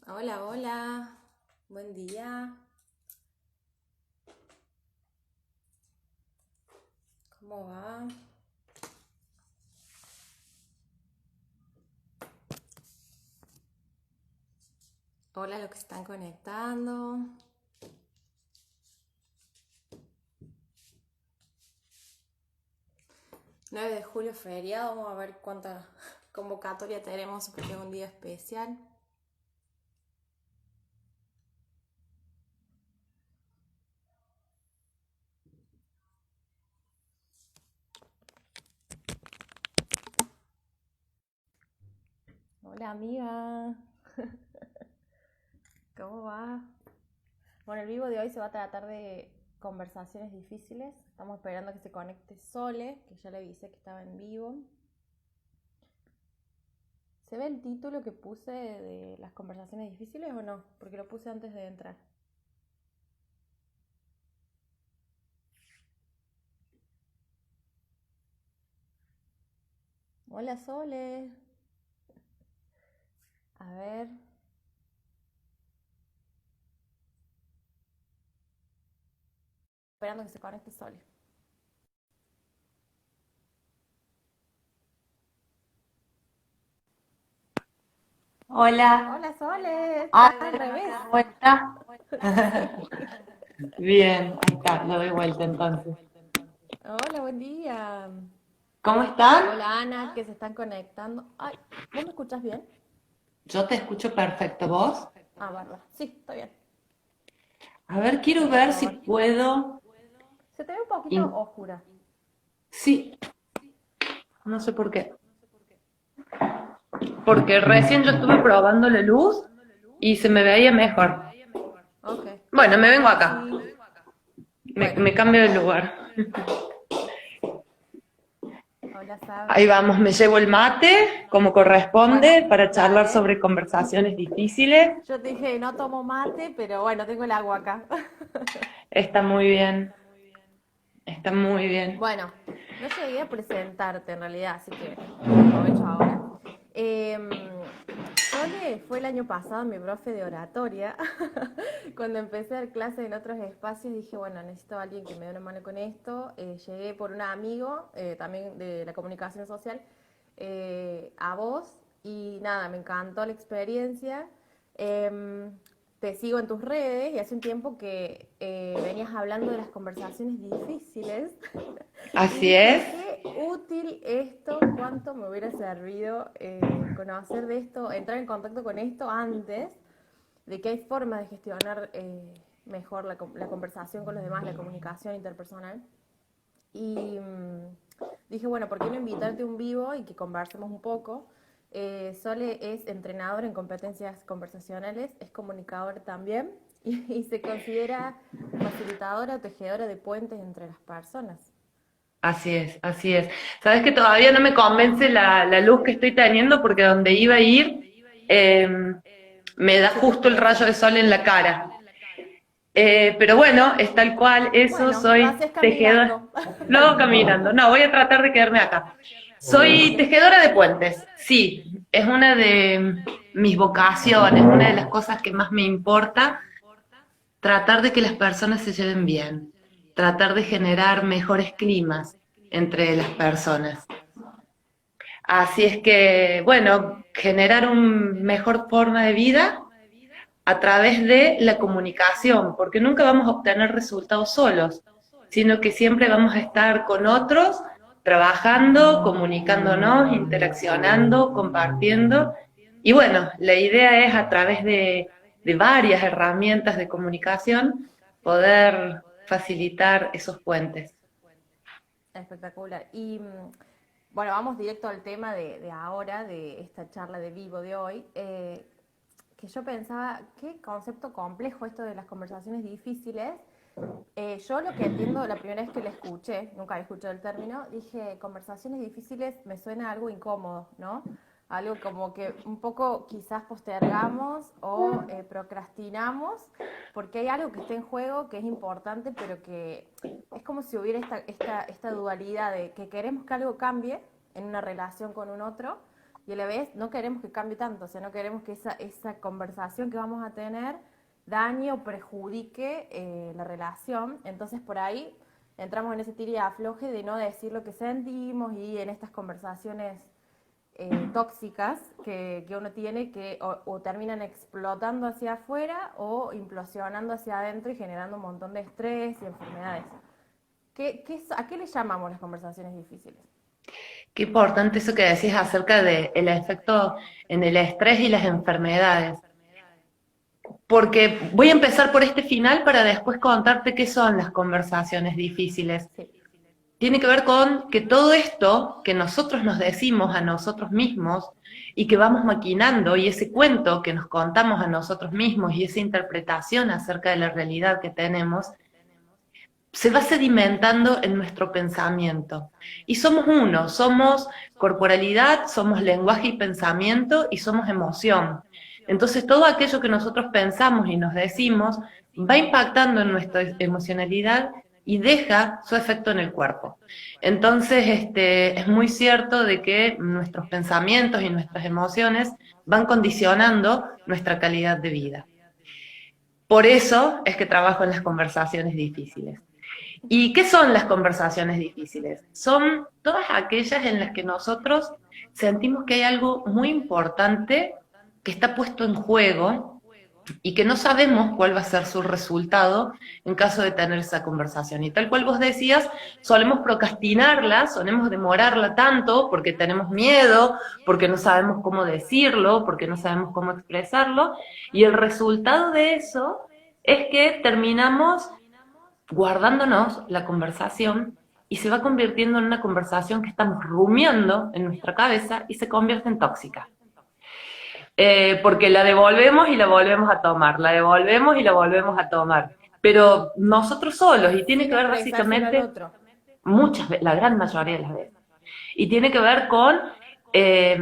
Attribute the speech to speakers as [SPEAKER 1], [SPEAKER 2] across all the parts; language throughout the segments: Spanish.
[SPEAKER 1] Hola, hola, buen día, ¿cómo va? Hola, los que se están conectando. 9 de julio, feriado, vamos a ver cuánta convocatoria tenemos porque es un día especial. Hola, amiga, ¿cómo va? Bueno, el vivo de hoy se va a tratar de conversaciones difíciles. Estamos esperando que se conecte Sole, que ya le avisé que estaba en vivo. ¿Se ve el título que puse de las conversaciones difíciles o no? Porque lo puse antes de entrar. Hola, Sole. A ver. Esperando que se conecte Sole.
[SPEAKER 2] Hola.
[SPEAKER 1] Hola, Sole.
[SPEAKER 2] Ah,
[SPEAKER 1] Está al revés.
[SPEAKER 2] ¿cómo está?
[SPEAKER 1] Sí.
[SPEAKER 2] Bien, ahí está, lo doy vuelta entonces.
[SPEAKER 1] Hola, buen día.
[SPEAKER 2] ¿Cómo están?
[SPEAKER 1] Hola, Ana, que se están conectando. Ay, ¿vos me escuchas bien?
[SPEAKER 2] Yo te escucho perfecto, ¿vos?
[SPEAKER 1] Ah, bárbaro. Sí, está bien.
[SPEAKER 2] A ver, quiero
[SPEAKER 1] Voy a
[SPEAKER 2] ver si
[SPEAKER 1] probar.
[SPEAKER 2] puedo.
[SPEAKER 1] Se te ve un poquito
[SPEAKER 2] in-
[SPEAKER 1] oscura.
[SPEAKER 2] Sí, no sé por qué. Porque recién yo estuve probando la luz y se me veía mejor.
[SPEAKER 1] Ok.
[SPEAKER 2] Bueno, me
[SPEAKER 1] A
[SPEAKER 2] vengo
[SPEAKER 1] ver
[SPEAKER 2] acá.
[SPEAKER 1] si.
[SPEAKER 2] Me,
[SPEAKER 1] Bueno.
[SPEAKER 2] me cambio de lugar.
[SPEAKER 1] Hola,
[SPEAKER 2] Ahí
[SPEAKER 1] Sabri.
[SPEAKER 2] vamos, me llevo el mate como
[SPEAKER 1] Bueno,
[SPEAKER 2] corresponde para charlar
[SPEAKER 1] dale.
[SPEAKER 2] sobre conversaciones difíciles.
[SPEAKER 1] Yo te dije, no tomo mate, pero bueno, tengo el agua acá.
[SPEAKER 2] Está muy bien, está muy bien.
[SPEAKER 1] Bueno, no llegué a presentarte en realidad, así que aprovecho ahora. Sole fue el año pasado mi profe de oratoria. Cuando empecé a dar clases en otros espacios dije, bueno, necesito a alguien que me dé una mano con esto. Llegué por un amigo, también de la comunicación social, a vos y nada, me encantó la experiencia. Eh, Te sigo en tus redes y hace un tiempo que venías hablando de las conversaciones difíciles y
[SPEAKER 2] Así es.
[SPEAKER 1] dije, qué útil esto, cuánto me hubiera servido conocer de esto, entrar en contacto con esto antes, de que hay formas de gestionar mejor la conversación con los demás, la comunicación interpersonal. Y dije, bueno, ¿por qué no invitarte a un vivo y que conversemos un poco? Sole es entrenador en competencias conversacionales, es comunicador también y se considera facilitadora o tejedora de puentes entre las personas.
[SPEAKER 2] Así es, así es. Sabes que todavía no me convence la luz que estoy teniendo porque donde iba a ir eh, me da
[SPEAKER 1] Se te
[SPEAKER 2] justo el
[SPEAKER 1] oscurece.
[SPEAKER 2] rayo de sol en la cara. Pero bueno, es tal cual, eso,
[SPEAKER 1] Bueno, lo
[SPEAKER 2] soy
[SPEAKER 1] haces
[SPEAKER 2] tejedora.
[SPEAKER 1] caminando.
[SPEAKER 2] Luego caminando. No, voy a tratar de quedarme acá. Soy tejedora de puentes, sí, es una de mis vocaciones, una de las cosas que más me importa, tratar de que las personas se lleven bien, tratar de generar mejores climas entre las personas. Así es que, bueno, generar una mejor forma de vida a través de la comunicación, porque nunca vamos a obtener resultados solos, sino que siempre vamos a estar con otros, trabajando, comunicándonos, interaccionando, compartiendo. Y bueno, la idea es a través de varias herramientas de comunicación poder facilitar esos puentes.
[SPEAKER 1] Espectacular. Y bueno, vamos directo al tema de ahora, de esta charla de vivo de hoy. Que yo pensaba, qué concepto complejo esto de las conversaciones difíciles. Yo lo que entiendo, la primera vez que la escuché, nunca había escuchado el término, dije, conversaciones difíciles me suena a algo incómodo, ¿no? Algo como que un poco quizás postergamos o procrastinamos porque hay algo que está en juego, que es importante, pero que es como si hubiera esta dualidad de que queremos que algo cambie en una relación con un otro, y a la vez no queremos que cambie tanto, o sea, no queremos que esa conversación que vamos a tener dañe o perjudique la relación. Entonces por ahí entramos en ese tira y afloje de no decir lo que sentimos y en estas conversaciones tóxicas que uno tiene que o terminan explotando hacia afuera o implosionando hacia adentro y generando un montón de estrés y enfermedades. ¿A qué le llamamos las conversaciones difíciles?
[SPEAKER 2] Qué importante eso que decís acerca del efecto en el estrés y las enfermedades. Porque voy a empezar por este final para después contarte qué son las conversaciones difíciles.
[SPEAKER 1] Sí.
[SPEAKER 2] Tiene que ver con que todo esto que nosotros nos decimos a nosotros mismos y que vamos maquinando, y ese cuento que nos contamos a nosotros mismos y esa interpretación acerca de la realidad que tenemos, se va sedimentando en nuestro pensamiento. Y somos uno, somos corporalidad, somos lenguaje y pensamiento y somos emoción. Entonces todo aquello que nosotros pensamos y nos decimos va impactando en nuestra emocionalidad y deja su efecto en el cuerpo. Entonces es muy cierto de que nuestros pensamientos y nuestras emociones van condicionando nuestra calidad de vida. Por eso es que trabajo en las conversaciones difíciles. ¿Y qué son las conversaciones difíciles? Son todas aquellas en las que nosotros sentimos que hay algo muy importante que está puesto en juego y que no sabemos cuál va a ser su resultado en caso de tener esa conversación. Y tal cual vos decías, solemos procrastinarla, solemos demorarla tanto porque tenemos miedo, porque no sabemos cómo decirlo, porque no sabemos cómo expresarlo, y el resultado de eso es que terminamos guardándonos la conversación y se va convirtiendo en una conversación que estamos rumiando en nuestra cabeza y se convierte en tóxica. Porque la devolvemos y la volvemos a tomar, la devolvemos y la volvemos a tomar. Pero nosotros solos, y tiene
[SPEAKER 1] Sin
[SPEAKER 2] que ver
[SPEAKER 1] expresárselo al
[SPEAKER 2] básicamente
[SPEAKER 1] otro.
[SPEAKER 2] muchas veces, la gran mayoría de las veces. Y tiene que ver con eh,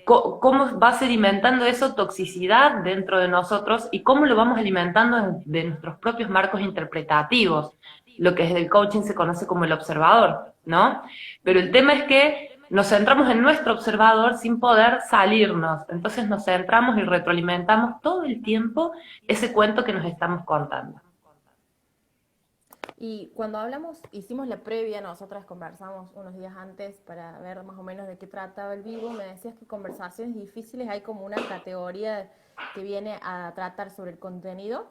[SPEAKER 2] cómo va sedimentando eso toxicidad dentro de nosotros y cómo lo vamos alimentando de nuestros propios marcos interpretativos. Lo que desde el coaching se conoce como el observador, ¿no? Pero el tema es que nos centramos en nuestro observador sin poder salirnos. Entonces nos centramos y retroalimentamos todo el tiempo ese cuento que nos estamos contando.
[SPEAKER 1] Y cuando hablamos, hicimos la previa, nosotras conversamos unos días antes para ver más o menos de qué trataba el vivo, me decías que conversaciones difíciles hay como una categoría que viene a tratar sobre el contenido,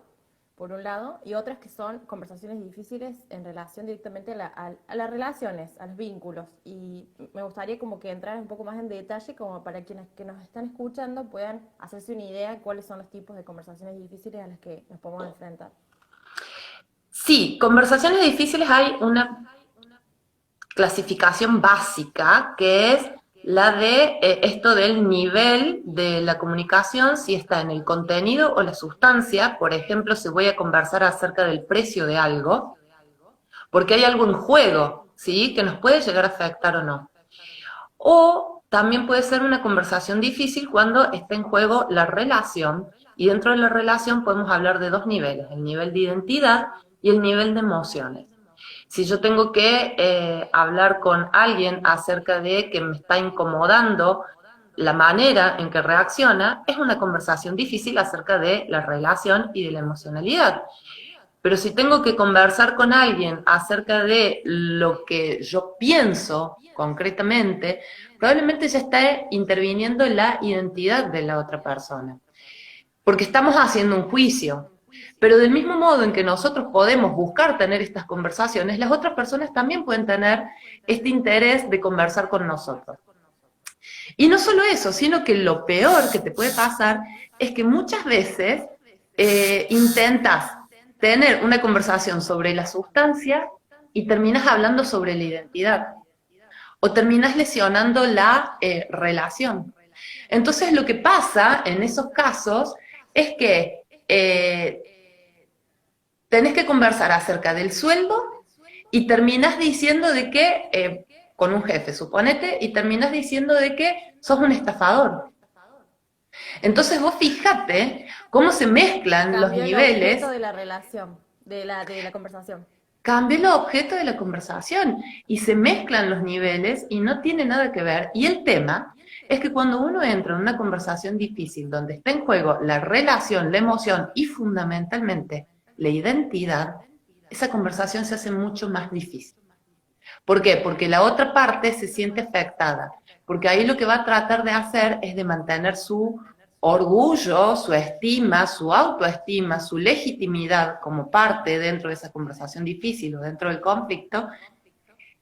[SPEAKER 1] por un lado, y otras que son conversaciones difíciles en relación directamente a las relaciones, a los vínculos. Y me gustaría como que entrar un poco más en detalle como para quienes que nos están escuchando puedan hacerse una idea de cuáles son los tipos de conversaciones difíciles a las que nos podemos enfrentar.
[SPEAKER 2] Sí, conversaciones difíciles hay una clasificación básica, que es la de esto del nivel de la comunicación, si está en el contenido o la sustancia. Por ejemplo, si voy a conversar acerca del precio de algo, porque hay algo en juego, ¿sí? Que nos puede llegar a afectar o no. O también puede ser una conversación difícil cuando está en juego la relación, y dentro de la relación podemos hablar de dos niveles, el nivel de identidad y el nivel de emociones. Si yo tengo que hablar con alguien acerca de que me está incomodando la manera en que reacciona, es una conversación difícil acerca de la relación y de la emocionalidad. Pero si tengo que conversar con alguien acerca de lo que yo pienso concretamente, probablemente ya está interviniendo la identidad de la otra persona. Porque estamos haciendo un juicio. Pero del mismo modo en que nosotros podemos buscar tener estas conversaciones, las otras personas también pueden tener este interés de conversar con nosotros. Y no solo eso, sino que lo peor que te puede pasar es que muchas veces intentas tener una conversación sobre la sustancia y terminas hablando sobre la identidad. O terminas lesionando la relación. Entonces lo que pasa en esos casos es que tenés que conversar acerca del sueldo y terminás diciendo de que, con un jefe, suponete, y terminás diciendo de que sos un estafador. Entonces vos fíjate cómo se mezclan los
[SPEAKER 1] Cambió el
[SPEAKER 2] niveles.
[SPEAKER 1] objeto de la relación, de la conversación.
[SPEAKER 2] Cambia el objeto de la conversación y se mezclan los niveles y no tiene nada que ver. Y el tema es que cuando uno entra en una conversación difícil donde está en juego la relación, la emoción y fundamentalmente la identidad, esa conversación se hace mucho más difícil. ¿Por qué? Porque la otra parte se siente afectada, porque ahí lo que va a tratar de hacer es de mantener su orgullo, su estima, su autoestima, su legitimidad como parte dentro de esa conversación difícil o dentro del conflicto,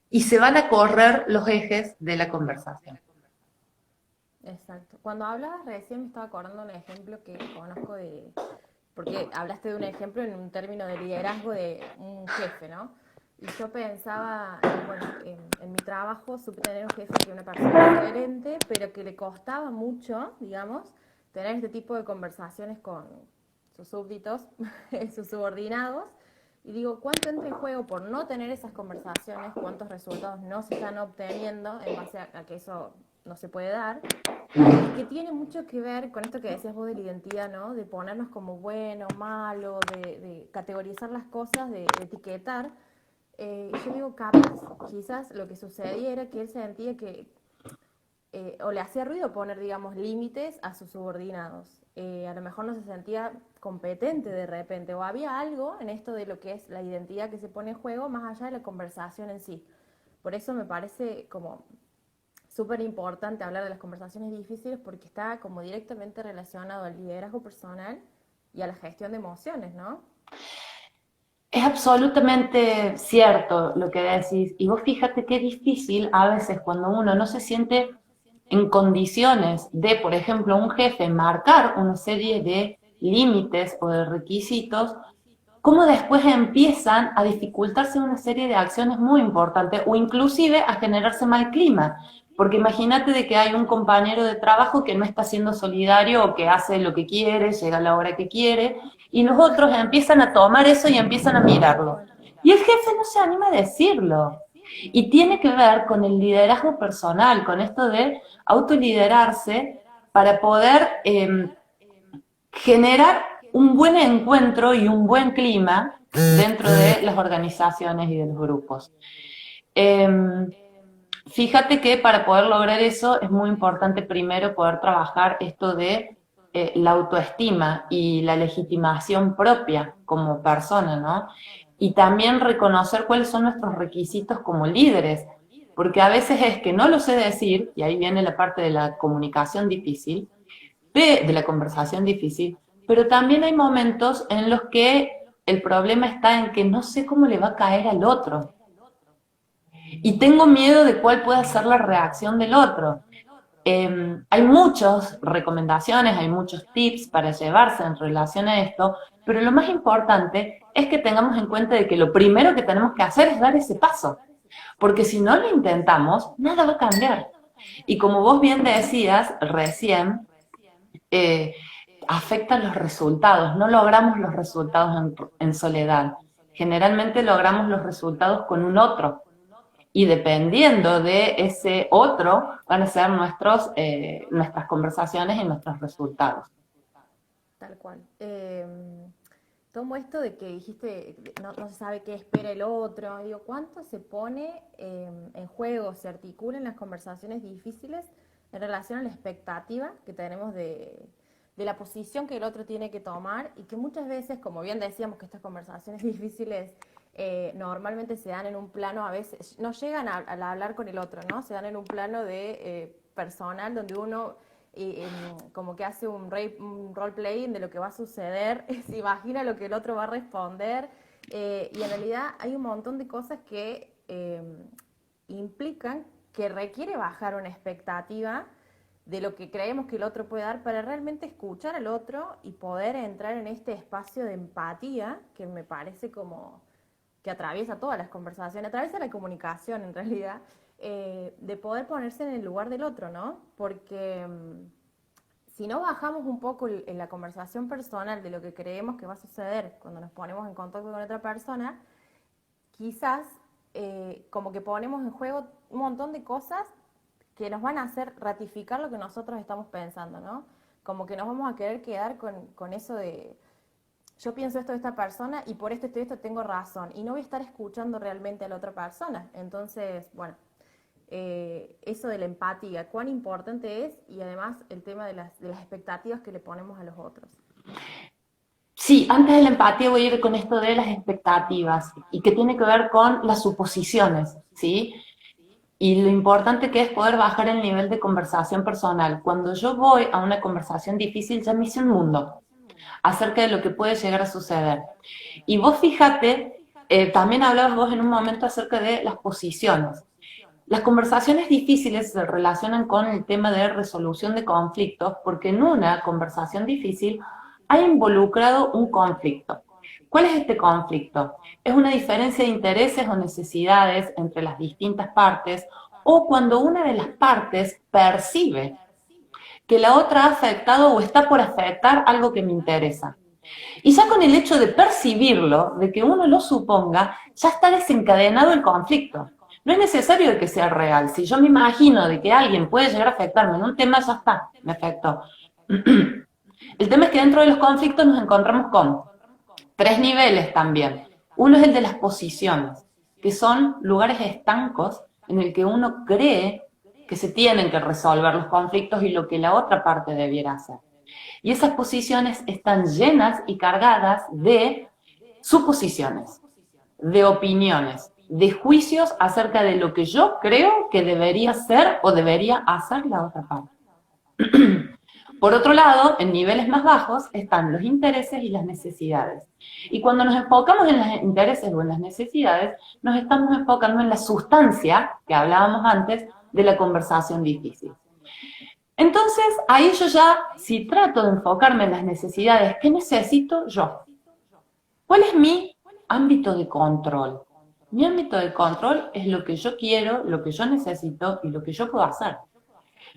[SPEAKER 2] y se van a correr los ejes de la conversación.
[SPEAKER 1] Exacto. Cuando hablabas recién me estaba acordando de un ejemplo que conozco porque hablaste de un ejemplo en un término de liderazgo de un jefe, ¿no? Y yo pensaba, bueno, en mi trabajo supe tener un jefe que era una persona excelente, pero que le costaba mucho, digamos, tener este tipo de conversaciones con sus súbditos, sus subordinados. Y digo, ¿cuánto entra en juego por no tener esas conversaciones? ¿Cuántos resultados no se están obteniendo en base a que eso no se puede dar? Y que tiene mucho que ver con esto que decías vos de la identidad, ¿no? De ponernos como bueno, malo, de categorizar las cosas, de etiquetar. Y yo digo, capaz, quizás lo que sucedía era que él sentía que, o le hacía ruido poner, digamos, límites a sus subordinados. A lo mejor no se sentía competente de repente, o había algo en esto de lo que es la identidad que se pone en juego más allá de la conversación en sí. Por eso me parece como súper importante hablar de las conversaciones difíciles porque está como directamente relacionado al liderazgo personal y a la gestión de emociones, ¿no?
[SPEAKER 2] Es absolutamente cierto lo que decís. Y vos fíjate qué difícil a veces cuando uno no se siente en condiciones de, por ejemplo, un jefe marcar una serie de límites o de requisitos, cómo después empiezan a dificultarse una serie de acciones muy importantes o inclusive a generarse mal clima. Porque imagínate de que hay un compañero de trabajo que no está siendo solidario o que hace lo que quiere, llega a la hora que quiere, y los otros empiezan a tomar eso y empiezan a
[SPEAKER 1] Tal
[SPEAKER 2] mirarlo.
[SPEAKER 1] cual.
[SPEAKER 2] Y el jefe no se anima a decirlo. Y tiene que ver con el liderazgo personal, con esto de autoliderarse para poder generar un buen encuentro y un buen clima dentro de las organizaciones y de los grupos. Eh, Fíjate que para poder lograr eso es muy importante primero poder trabajar esto de la autoestima y la legitimación propia como persona, ¿no? Y también reconocer cuáles son nuestros requisitos como líderes, porque a veces es que no lo sé decir, y ahí viene la parte de la comunicación difícil, de la conversación difícil, pero también hay momentos en los que el problema está en que no sé cómo le va a caer al otro y tengo miedo de cuál pueda ser la reacción del otro. Hay muchas recomendaciones, hay muchos tips para llevarse en relación a esto, pero lo más importante es que tengamos en cuenta de que lo primero que tenemos que hacer es dar ese paso, porque si no lo intentamos, nada va a cambiar. Y como vos bien decías recién, eh, afectan los resultados. No logramos los resultados en soledad. Generalmente logramos los resultados con un otro. Y dependiendo de ese otro, van a ser nuestras conversaciones y nuestros resultados.
[SPEAKER 1] Tal cual. Tomo esto de que dijiste, no se sabe qué espera el otro, digo, ¿cuánto se pone en juego, se articula en las conversaciones difíciles en relación a la expectativa que tenemos de la posición que el otro tiene que tomar y que muchas veces, como bien decíamos que estas conversaciones difíciles normalmente se dan en un plano, a veces no llegan a hablar con el otro, ¿no? Se dan en un plano de personal donde uno como que hace un role playing de lo que va a suceder, se imagina lo que el otro va a responder, y en realidad hay un montón de cosas que implican que requiere bajar una expectativa de lo que creemos que el otro puede dar para realmente escuchar al otro y poder entrar en este espacio de empatía que me parece como que atraviesa todas las conversaciones, atraviesa la comunicación en realidad, de poder ponerse en el lugar del otro, ¿no? Porque si no bajamos un poco en la conversación personal de lo que creemos que va a suceder cuando nos ponemos en contacto con otra persona, quizás como que ponemos en juego un montón de cosas que nos van a hacer ratificar lo que nosotros estamos pensando, ¿no? Como que nos vamos a querer quedar con eso de yo pienso esto de esta persona y por esto tengo razón y no voy a estar escuchando realmente a la otra persona. Entonces, bueno, eso de la empatía, cuán importante es y además el tema de las expectativas que le ponemos a los otros.
[SPEAKER 2] Sí, antes de la empatía voy a ir con esto de las expectativas y que tiene que ver con las suposiciones, ¿sí? Y lo importante que es poder bajar el nivel de conversación personal. Cuando yo voy a una conversación difícil ya me hice un mundo acerca de lo que puede llegar a suceder. Y vos fíjate, también hablabas vos en un momento acerca de las posiciones. Las conversaciones difíciles se relacionan con el tema de resolución de conflictos porque en una conversación difícil ha involucrado un conflicto. ¿Cuál es este conflicto? Es una diferencia de intereses o necesidades entre las distintas partes o cuando una de las partes percibe que la otra ha afectado o está por afectar algo que me interesa. Y ya con el hecho de percibirlo, de que uno lo suponga, ya está desencadenado el conflicto. No es necesario que sea real. Si yo me imagino de que alguien puede llegar a afectarme en un tema, ya está, me afectó. El tema es que dentro de los conflictos nos encontramos con 3 niveles también. Uno es el de las posiciones, que son lugares estancos en el que uno cree que se tienen que resolver los conflictos y lo que la otra parte debiera hacer. Y esas posiciones están llenas y cargadas de suposiciones, de opiniones, de juicios acerca de lo que yo creo que debería ser o debería hacer la otra parte. Por otro lado, en niveles más bajos están los intereses y las necesidades. Y cuando nos enfocamos en los intereses o en las necesidades, nos estamos enfocando en la sustancia, que hablábamos antes, de la conversación difícil. Entonces, ahí yo ya, si trato de enfocarme en las necesidades, ¿qué necesito yo? ¿Cuál es mi ámbito de control? Mi ámbito de control es lo que yo quiero, lo que yo necesito y lo que yo puedo hacer.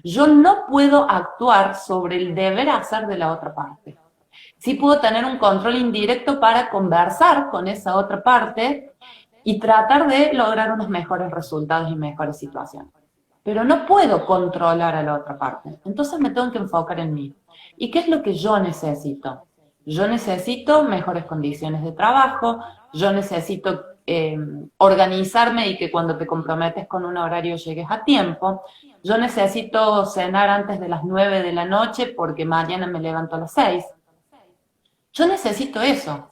[SPEAKER 2] Yo no puedo actuar sobre el deber hacer de la otra parte. Sí puedo tener un control indirecto para conversar con esa otra parte y tratar de lograr unos mejores resultados y mejores situaciones. Pero no puedo controlar a la otra parte. Entonces me tengo que enfocar en mí. ¿Y qué es lo que yo necesito? Yo necesito mejores condiciones de trabajo, yo necesito organizarme y que cuando te comprometes con un horario llegues a tiempo, yo necesito cenar antes de las 9 de la noche porque mañana me levanto a las 6. Yo necesito eso.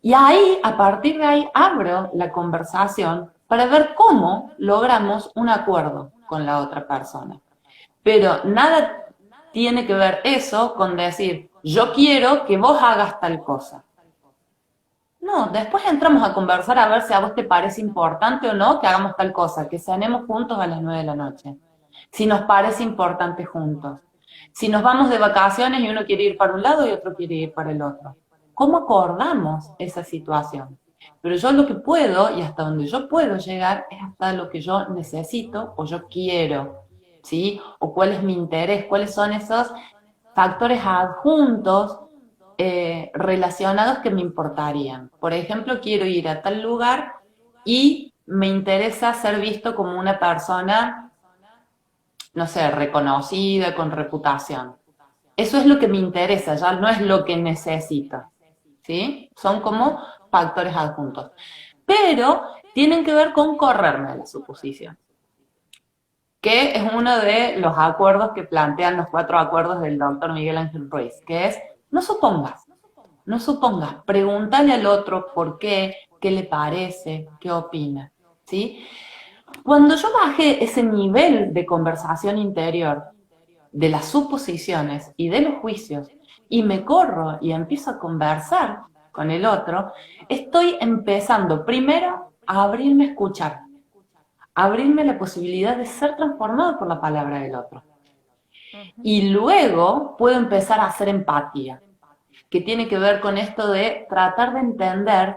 [SPEAKER 2] Y ahí, a partir de ahí, abro la conversación para ver cómo logramos un acuerdo con la otra persona. Pero nada tiene que ver eso con decir, yo quiero que vos hagas tal cosa. No, después entramos a conversar a ver si a vos te parece importante o no que hagamos tal cosa, que cenemos juntos a las 9 de la noche. Si nos parece importante juntos. Si nos vamos de vacaciones y uno quiere ir para un lado y otro quiere ir para el otro. ¿Cómo acordamos esa situación? Pero yo lo que puedo y hasta donde yo puedo llegar es hasta lo que yo necesito o yo quiero, ¿sí? O cuál es mi interés, cuáles son esos factores adjuntos relacionados que me importarían. Por ejemplo, quiero ir a tal lugar y me interesa ser visto como una persona, no sé, reconocida, con reputación. Eso es lo que me interesa, ya no es lo que necesito, ¿sí? Son como factores adjuntos. Pero tienen que ver con correrme de la suposición, que es uno de los acuerdos que plantean los 4 acuerdos del doctor Miguel Ángel Ruiz, que es, no supongas, pregúntale al otro por qué le parece, qué opina, ¿sí? Cuando yo bajé ese nivel de conversación interior, de las suposiciones y de los juicios, y me corro y empiezo a conversar con el otro, estoy empezando primero a abrirme a escuchar, a abrirme la posibilidad de ser transformado por la palabra del otro. Y luego puedo empezar a hacer empatía, que tiene que ver con esto de tratar de entender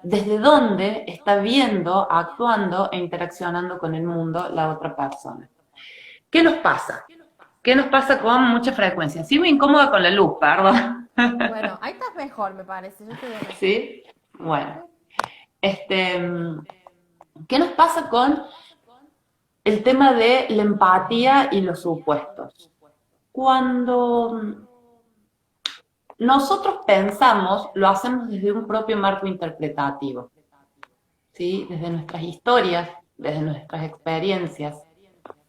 [SPEAKER 2] desde dónde está viendo, actuando e interaccionando con el mundo la otra persona. ¿Qué nos pasa? ¿Qué nos pasa con mucha frecuencia? Sí, me incómoda con la luz, perdón.
[SPEAKER 1] Bueno, ahí estás mejor, me parece. Yo te veo mejor.
[SPEAKER 2] ¿Sí? Bueno. ¿Qué nos pasa con el tema de la empatía y los supuestos? Cuando nosotros pensamos, lo hacemos desde un propio marco interpretativo, ¿sí? Desde nuestras historias, desde nuestras experiencias,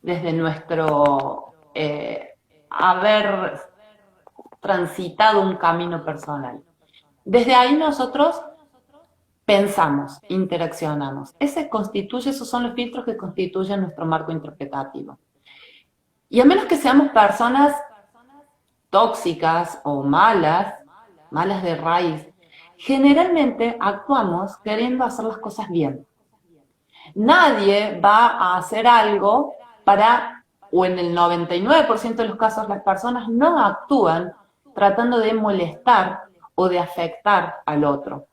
[SPEAKER 2] desde nuestro haber transitado un camino personal. Desde ahí nosotros pensamos, interaccionamos. Esos son los filtros que constituyen nuestro marco interpretativo. Y a menos que seamos personas tóxicas o malas de raíz, generalmente actuamos queriendo hacer las cosas bien. Nadie va a hacer algo o en el 99% de los casos las personas no actúan tratando de molestar o de afectar al otro.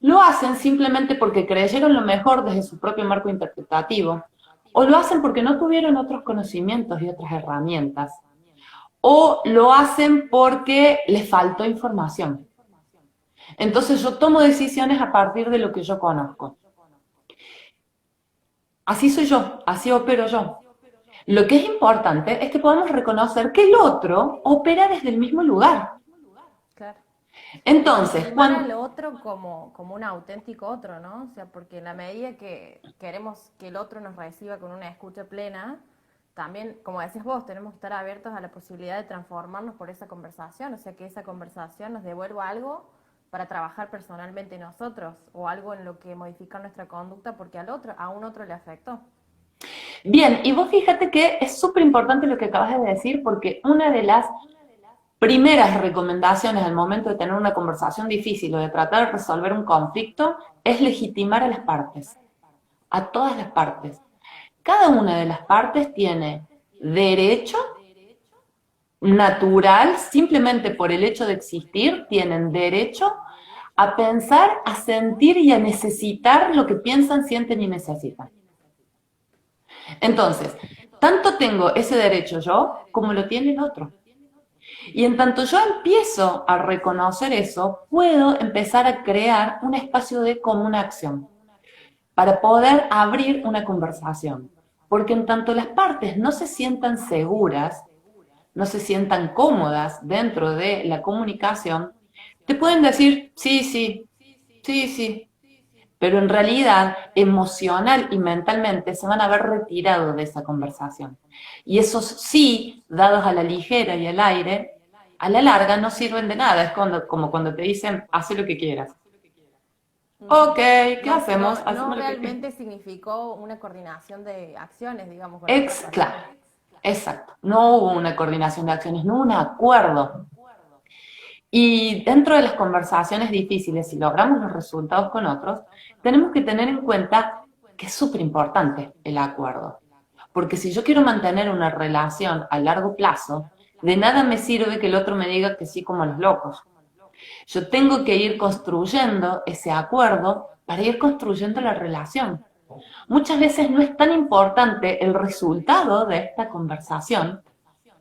[SPEAKER 2] Lo hacen simplemente porque creyeron lo mejor desde su propio marco interpretativo, o lo hacen porque no tuvieron otros conocimientos y otras herramientas, o lo hacen porque les faltó información. Entonces yo tomo decisiones a partir de lo que yo conozco. Así soy yo, así opero yo. Lo que es importante es que podamos reconocer que el otro opera desde el mismo lugar.
[SPEAKER 1] Claro.
[SPEAKER 2] Entonces,
[SPEAKER 1] Legitimar al otro como un auténtico otro, ¿no? O sea, porque en la medida que queremos que el otro nos reciba con una escucha plena, también, como decías vos, tenemos que estar abiertos a la posibilidad de transformarnos por esa conversación, o sea, que esa conversación nos devuelva algo para trabajar personalmente nosotros, o algo en lo que modificar nuestra conducta porque a un otro le afectó.
[SPEAKER 2] bien, y vos fíjate que es súper importante lo que acabas de decir, porque una de las primeras recomendaciones al momento de tener una conversación difícil o de tratar de resolver un conflicto es legitimar a las partes, a todas las partes. Cada una de las partes tiene derecho natural, simplemente por el hecho de existir, tienen derecho a pensar, a sentir y a necesitar lo que piensan, sienten y necesitan. Entonces, tanto tengo ese derecho yo como lo tiene el otro. Y en tanto yo empiezo a reconocer eso, puedo empezar a crear un espacio de común acción para poder abrir una conversación. Porque en tanto las partes no se sientan seguras, no se sientan cómodas dentro de la comunicación, te pueden decir, sí, sí, sí, sí, pero en realidad emocional y mentalmente se van a ver retirados de esa conversación. Y esos sí, dados a la ligera y al aire, a la larga no sirven de nada. Es como cuando te dicen, haz lo que quieras. Ok, ¿qué hacemos?
[SPEAKER 1] No
[SPEAKER 2] Hacemos lo que quieras.
[SPEAKER 1] realmente significó una coordinación de acciones, digamos, con la otra
[SPEAKER 2] Claro,
[SPEAKER 1] persona.
[SPEAKER 2] exacto. No hubo una coordinación de acciones, no hubo un acuerdo. Y dentro de las conversaciones difíciles, si logramos los resultados con otros, tenemos que tener en cuenta que es súper importante el acuerdo. Porque si yo quiero mantener una relación a largo plazo, de nada me sirve que el otro me diga que sí como los locos. Yo tengo que ir construyendo ese acuerdo para ir construyendo la relación. Muchas veces no es tan importante el resultado de esta conversación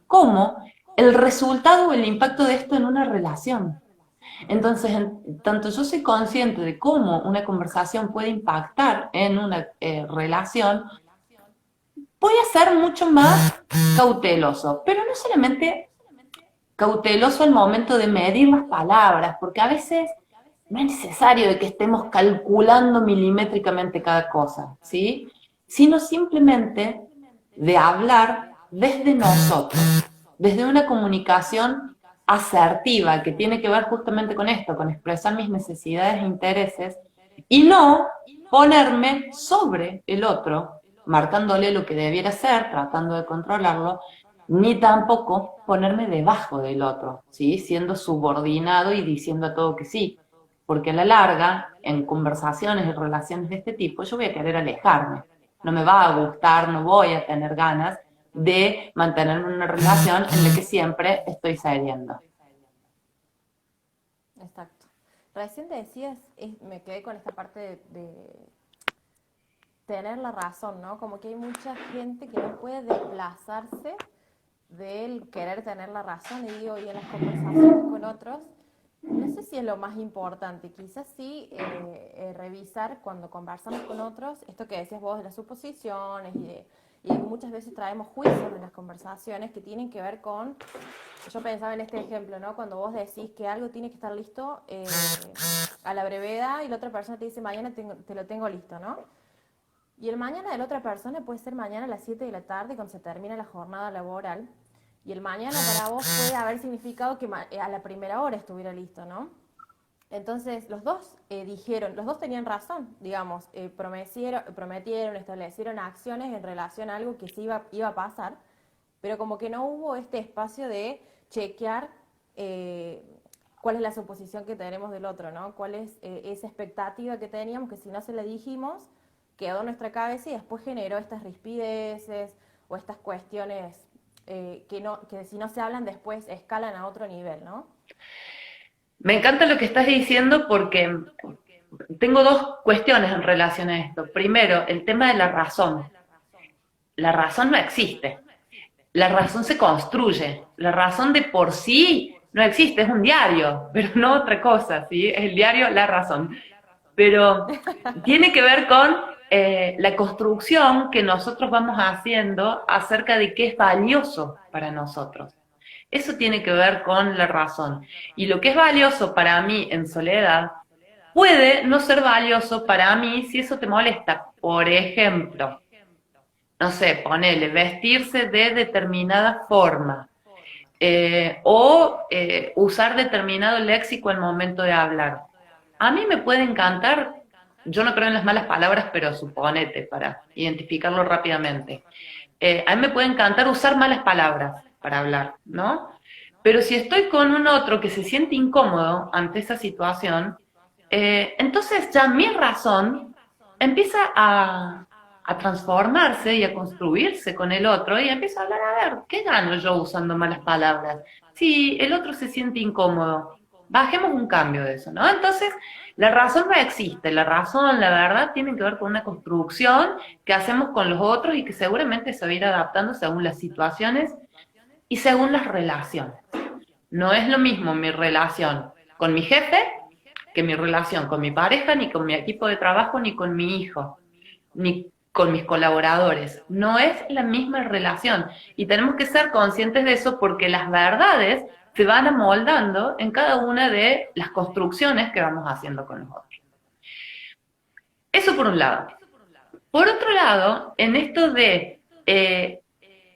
[SPEAKER 2] como el resultado o el impacto de esto en una relación. Entonces, tanto yo soy consciente de cómo una conversación puede impactar en una relación, voy a ser mucho más cauteloso, pero no solamente cauteloso al momento de medir las palabras, porque a veces no es necesario de que estemos calculando milimétricamente cada cosa, ¿sí? Sino simplemente de hablar desde nosotros, desde una comunicación asertiva que tiene que ver justamente con esto, con expresar mis necesidades e intereses, y no ponerme sobre el otro, marcándole lo que debiera ser, tratando de controlarlo, ni tampoco ponerme debajo del otro, ¿sí? Siendo subordinado y diciendo a todo que sí, porque a la larga, en conversaciones y relaciones de este tipo, yo voy a querer alejarme, no me va a gustar, no voy a tener ganas de mantenerme en una relación en la que siempre estoy cediendo.
[SPEAKER 1] Exacto. Recién decías, me quedé con esta parte de tener la razón, ¿no? Como que hay mucha gente que no puede desplazarse del querer tener la razón, y digo, y en las conversaciones con otros, no sé si es lo más importante, quizás sí revisar cuando conversamos con otros, esto que decías vos de las suposiciones y de que muchas veces traemos juicios en las conversaciones que tienen que ver con, yo pensaba en este ejemplo, ¿no? Cuando vos decís que algo tiene que estar listo a la brevedad y la otra persona te dice mañana te lo tengo listo, ¿no? Y el mañana de la otra persona puede ser mañana a las 7 de la tarde cuando se termina la jornada laboral. Y el mañana para vos puede haber significado que a la primera hora estuviera listo, ¿no? Entonces, los dos dijeron, los dos tenían razón, digamos, prometieron, establecieron acciones en relación a algo que se iba a pasar, pero como que no hubo este espacio de chequear cuál es la suposición que tenemos del otro, ¿no? Cuál es esa expectativa que teníamos, que si no se la dijimos, quedó en nuestra cabeza y después generó estas rispideces o estas cuestiones que si no se hablan después escalan a otro nivel, ¿no?
[SPEAKER 2] Me encanta lo que estás diciendo porque tengo dos cuestiones en relación a esto. Primero, el tema de la razón. La razón no existe. La razón se construye. La razón de por sí no existe, es un diario, pero no otra cosa, ¿sí? Es el diario La Razón. Pero tiene que ver con la construcción que nosotros vamos haciendo acerca de qué es valioso para nosotros. Eso tiene que ver con la razón. Y lo que es valioso para mí en soledad puede no ser valioso para mí si eso te molesta. Por ejemplo, no sé, ponele, vestirse de determinada forma o usar determinado léxico al momento de hablar. A mí me puede encantar, yo no creo en las malas palabras, pero suponete, para identificarlo rápidamente. A mí me puede encantar usar malas palabras para hablar, ¿no? Pero si estoy con un otro que se siente incómodo ante esa situación, entonces ya mi razón empieza a transformarse y a construirse con el otro y empieza a hablar, a ver, ¿qué gano yo usando malas palabras? Si el otro se siente incómodo, bajemos un cambio de eso, ¿no? Entonces, la razón no existe, la razón, la verdad, tiene que ver con una construcción que hacemos con los otros y que seguramente se va a ir adaptando según las situaciones y según las relaciones. No es lo mismo mi relación con mi jefe que mi relación con mi pareja, ni con mi equipo de trabajo, ni con mi hijo, ni con mis colaboradores. No es la misma relación. Y tenemos que ser conscientes de eso porque las verdades se van amoldando en cada una de las construcciones que vamos haciendo con los otros. Eso por un lado. Por otro lado, en esto de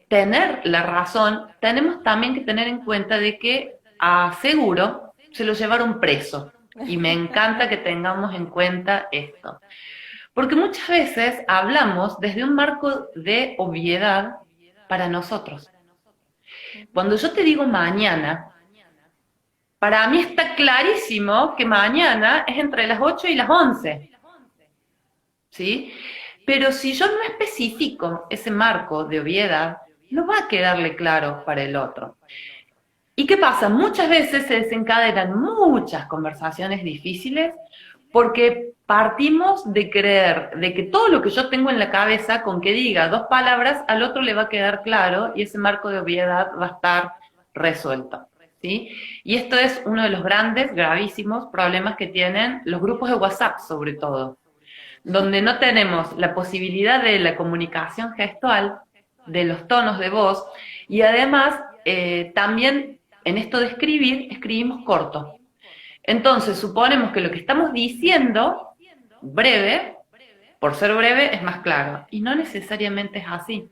[SPEAKER 2] tener la razón, tenemos también que tener en cuenta de que a Seguro se lo llevaron preso. Y me encanta que tengamos en cuenta esto. Porque muchas veces hablamos desde un marco de obviedad para nosotros. Cuando yo te digo mañana, para mí está clarísimo que mañana es entre las 8 y las 11. ¿Sí? Pero si yo no especifico ese marco de obviedad, no va a quedarle claro para el otro. ¿Y qué pasa? Muchas veces se desencadenan muchas conversaciones difíciles porque partimos de creer de que todo lo que yo tengo en la cabeza, con que diga dos palabras, al otro le va a quedar claro y ese marco de obviedad va a estar resuelto, ¿sí? Y esto es uno de los grandes, gravísimos problemas que tienen los grupos de WhatsApp, sobre todo, donde no tenemos la posibilidad de la comunicación gestual, de los tonos de voz, y además también en esto de escribir, escribimos corto. Entonces, suponemos que lo que estamos diciendo, breve, por ser breve, es más claro. Y no necesariamente es así.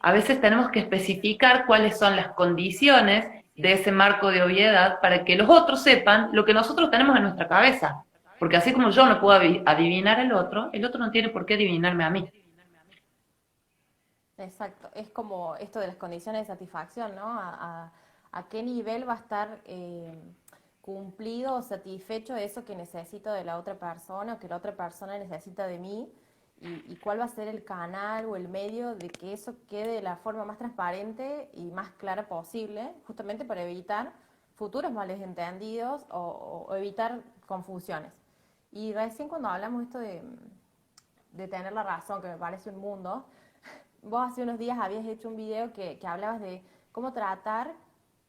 [SPEAKER 2] A veces tenemos que especificar cuáles son las condiciones de ese marco de obviedad para que los otros sepan lo que nosotros tenemos en nuestra cabeza. Porque así como yo no puedo adivinar al otro, el otro no tiene por qué adivinarme a mí.
[SPEAKER 1] Exacto, es como esto de las condiciones de satisfacción, ¿no? A qué nivel va a estar cumplido o satisfecho eso que necesito de la otra persona o que la otra persona necesita de mí y cuál va a ser el canal o el medio de que eso quede de la forma más transparente y más clara posible, justamente para evitar futuros males entendidos o evitar confusiones. Y recién cuando hablamos esto de tener la razón, que me parece un mundo, vos hace unos días habías hecho un video que hablabas de cómo tratar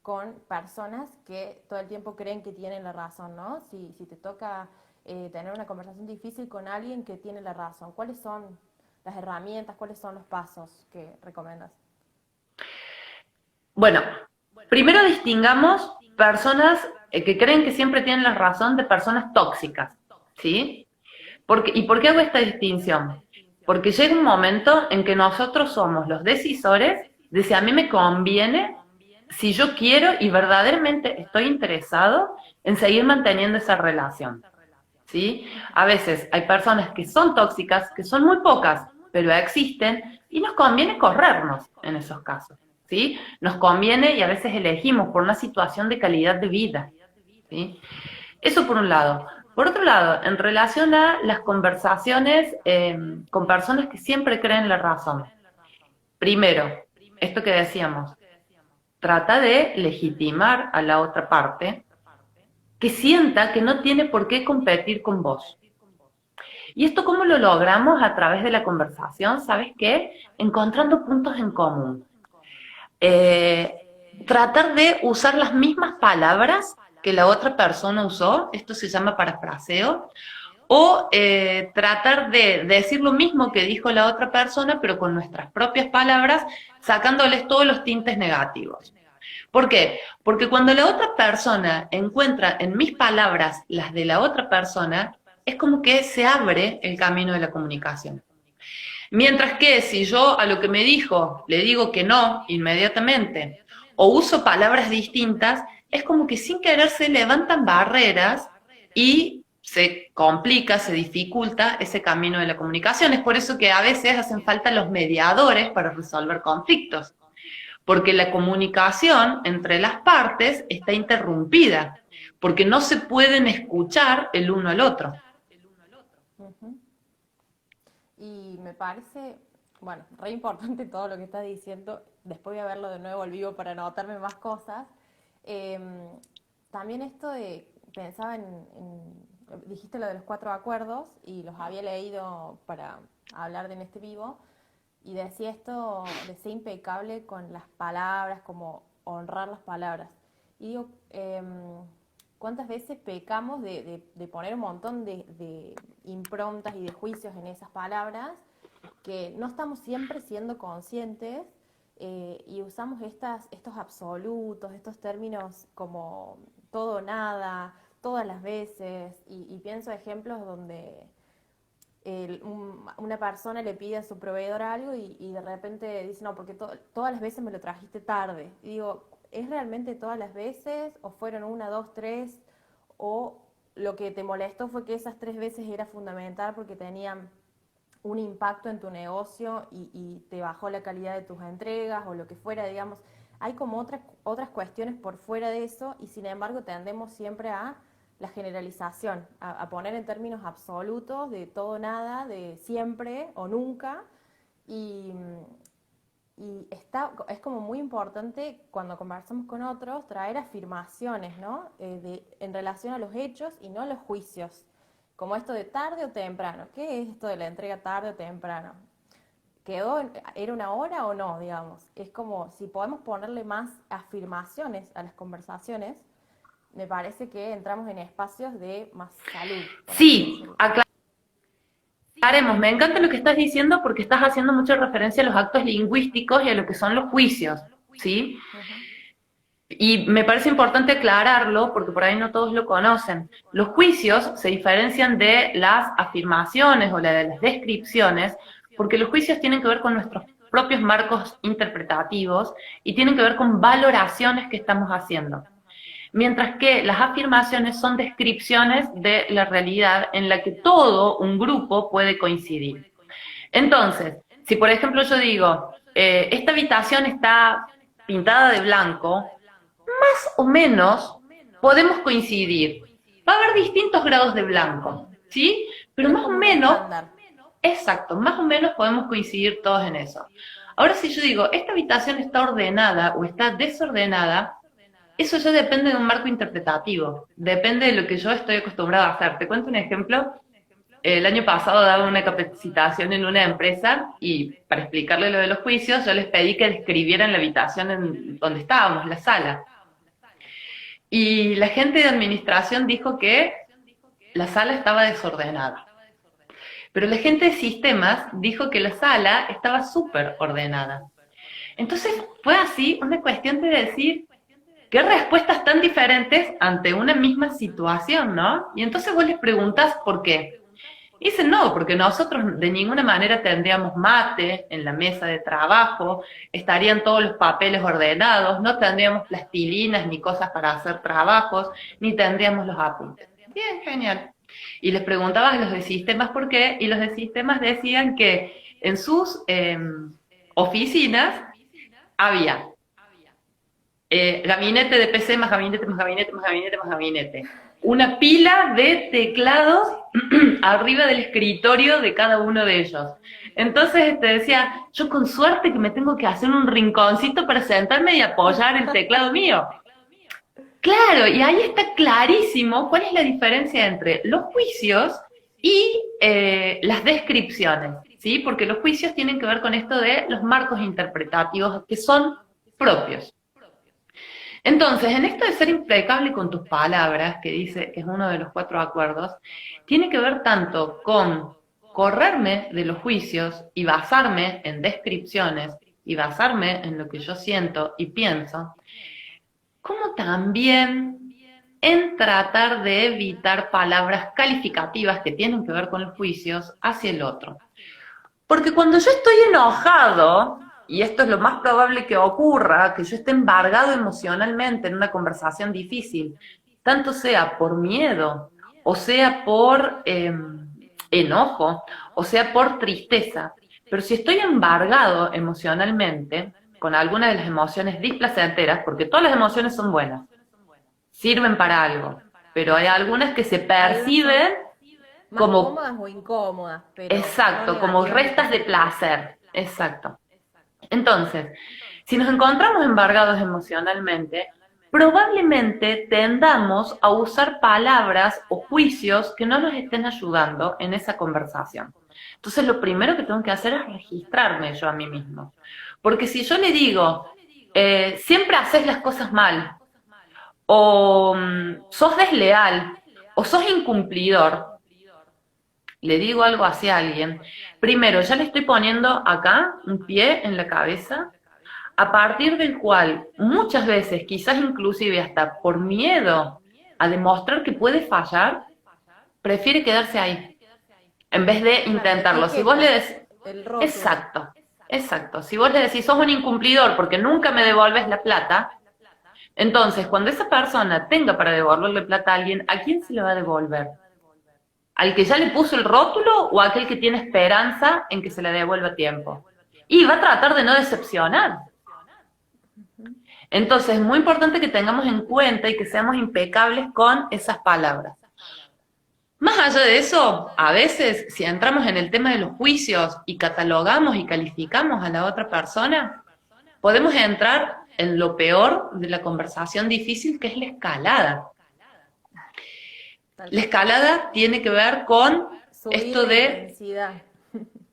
[SPEAKER 1] con personas que todo el tiempo creen que tienen la razón, ¿no? Si te toca tener una conversación difícil con alguien que tiene la razón, ¿cuáles son las herramientas, cuáles son los pasos que recomiendas?
[SPEAKER 2] Bueno, primero distingamos personas que creen que siempre tienen la razón de personas tóxicas, ¿sí? ¿Y por qué hago esta distinción? Porque llega un momento en que nosotros somos los decisores de si a mí me conviene, si yo quiero y verdaderamente estoy interesado en seguir manteniendo esa relación, ¿sí? A veces hay personas que son tóxicas, que son muy pocas, pero existen, y nos conviene corrernos en esos casos, ¿sí? Nos conviene y a veces elegimos por una situación de calidad de vida, ¿sí? Eso por un lado. Por otro lado, en relación a las conversaciones con personas que siempre creen la razón. Primero, esto que decíamos, trata de legitimar a la otra parte que sienta que no tiene por qué competir con vos. ¿Y esto cómo lo logramos? A través de la conversación, ¿sabes qué? Encontrando puntos en común. Tratar de usar las mismas palabras que la otra persona usó, esto se llama parafraseo, o tratar de decir lo mismo que dijo la otra persona, pero con nuestras propias palabras, sacándoles todos los tintes negativos. ¿Por qué? Porque cuando la otra persona encuentra en mis palabras las de la otra persona, es como que se abre el camino de la comunicación. Mientras que si yo a lo que me dijo le digo que no inmediatamente, o uso palabras distintas, es como que sin querer se levantan barreras y se complica, se dificulta ese camino de la comunicación. Es por eso que a veces hacen falta los mediadores para resolver conflictos, porque la comunicación entre las partes está interrumpida, porque no se pueden escuchar el uno al otro.
[SPEAKER 1] Ujú. Y me parece, bueno, re importante todo lo que estás diciendo. Después voy a verlo de nuevo al vivo para anotarme más cosas. Em, También esto de, pensaba dijiste lo de los 4 acuerdos y los había leído para hablar de en este vivo. Y decía esto de ser impecable con las palabras, como honrar las palabras. Y digo, ¿cuántas veces pecamos de poner un montón de improntas y de juicios en esas palabras que no estamos siempre siendo conscientes y usamos estos absolutos, estos términos como todo o nada, todas las veces, y pienso ejemplos donde una persona le pide a su proveedor algo y de repente dice, no, porque todas las veces me lo trajiste tarde. Y digo, ¿es realmente todas las veces? ¿O fueron una, dos, tres? ¿O lo que te molestó fue que esas 3 veces era fundamental porque tenían un impacto en tu negocio y te bajó la calidad de tus entregas o lo que fuera, digamos? Hay como otras cuestiones por fuera de eso y sin embargo tendemos siempre a la generalización, a poner en términos absolutos de todo o nada, de siempre o nunca, y, es como muy importante cuando conversamos con otros traer afirmaciones, ¿no? En relación a los hechos y no a los juicios, como esto de tarde o temprano. ¿Qué es esto de la entrega tarde o temprano? ¿Era una hora o no, digamos? Es como si podemos ponerle más afirmaciones a las conversaciones, me parece que entramos en espacios de más salud, por así
[SPEAKER 2] Sí,
[SPEAKER 1] decirlo.
[SPEAKER 2] aclaremos, me encanta lo que estás diciendo porque estás haciendo mucha referencia a los actos lingüísticos y a lo que son los juicios, ¿sí?
[SPEAKER 1] Ujú.
[SPEAKER 2] Y me parece importante aclararlo porque por ahí no todos lo conocen. Los juicios se diferencian de las afirmaciones o de las descripciones porque los juicios tienen que ver con nuestros propios marcos interpretativos y tienen que ver con valoraciones que estamos haciendo. Mientras que las afirmaciones son descripciones de la realidad en la que todo un grupo puede coincidir. Entonces, si por ejemplo yo digo, esta habitación está pintada de blanco, más o menos podemos coincidir. Va a haber distintos grados de blanco, ¿sí? Pero
[SPEAKER 1] Pero es
[SPEAKER 2] más o
[SPEAKER 1] como un
[SPEAKER 2] menos,
[SPEAKER 1] estándar.
[SPEAKER 2] exacto, más o menos podemos coincidir todos en eso. Ahora, si yo digo, esta habitación está ordenada o está desordenada, eso ya depende de un marco interpretativo, depende de lo que yo estoy acostumbrado a hacer. Te cuento un ejemplo. El año pasado daba una capacitación en una empresa y para explicarle lo de los juicios, yo les pedí que describieran la habitación en donde estábamos, la sala. Y la gente de administración dijo que la sala estaba desordenada. Pero la gente de sistemas dijo que la sala estaba súper ordenada. Entonces fue así una cuestión de decir, qué respuestas tan diferentes ante una misma situación, ¿no? Y entonces vos les preguntás por qué. Y dicen, no, porque nosotros de ninguna manera tendríamos mate en la mesa de trabajo, estarían todos los papeles ordenados, no tendríamos plastilinas ni cosas para hacer trabajos, ni tendríamos los apuntes. Bien, genial. Y les preguntaba a los de sistemas por qué, y los de sistemas decían que en sus oficinas había gabinete de PC más gabinete más gabinete más gabinete más gabinete. Una pila de teclados arriba del escritorio de cada uno de ellos. Entonces te decía, yo con suerte que me tengo que hacer un rinconcito para sentarme y apoyar el teclado mío. Claro, y ahí está clarísimo cuál es la diferencia entre los juicios y las descripciones, ¿sí? Porque los juicios tienen que ver con esto de los marcos interpretativos que son propios. Entonces, en esto de ser impecable con tus palabras, que dice que es uno de los 4 acuerdos, tiene que ver tanto con correrme de los juicios y basarme en descripciones y basarme en lo que yo siento y pienso, como también en tratar de evitar palabras calificativas que tienen que ver con los juicios hacia el otro. Porque cuando yo estoy enojado, y esto es lo más probable que ocurra, que yo esté embargado emocionalmente en una conversación difícil, tanto sea por miedo, o sea por enojo, o sea por tristeza, pero si estoy embargado emocionalmente con alguna de las emociones displacenteras, porque todas las emociones son buenas, sirven para algo, pero hay algunas que se perciben
[SPEAKER 1] más
[SPEAKER 2] como
[SPEAKER 1] cómodas o incómodas, pero
[SPEAKER 2] exacto,
[SPEAKER 1] no
[SPEAKER 2] como
[SPEAKER 1] negativas.
[SPEAKER 2] restas de placer, exacto. Entonces, si nos encontramos embargados emocionalmente, probablemente tendamos a usar palabras o juicios que no nos estén ayudando en esa conversación. Entonces, lo primero que tengo que hacer es registrarme yo a mí mismo. Porque si yo le digo, siempre haces las cosas mal, o sos desleal, o sos incumplidor, le digo algo hacia alguien, primero ya le estoy poniendo acá un pie en la cabeza, a partir del cual muchas veces, quizás inclusive hasta por miedo a demostrar que puede fallar, prefiere quedarse ahí, en vez de
[SPEAKER 1] Claro,
[SPEAKER 2] intentarlo. Si vos le decís,
[SPEAKER 1] el rótulo.
[SPEAKER 2] exacto, exacto, si vos le decís, sos un incumplidor porque nunca me devolves la plata, entonces cuando esa persona tenga para devolverle plata a alguien, ¿a quién se le va a devolver? ¿Al que ya le puso el rótulo o a aquel que tiene esperanza en que se le devuelva a tiempo? Y va a tratar de no decepcionar. Entonces es muy importante que tengamos en cuenta y que seamos impecables con esas palabras. Más allá de eso, a veces si entramos en el tema de los juicios y catalogamos y calificamos a la otra persona, podemos entrar en lo peor de la conversación difícil, que es la escalada. La escalada tiene que ver con
[SPEAKER 1] Subir
[SPEAKER 2] esto
[SPEAKER 1] la
[SPEAKER 2] de,
[SPEAKER 1] intensidad.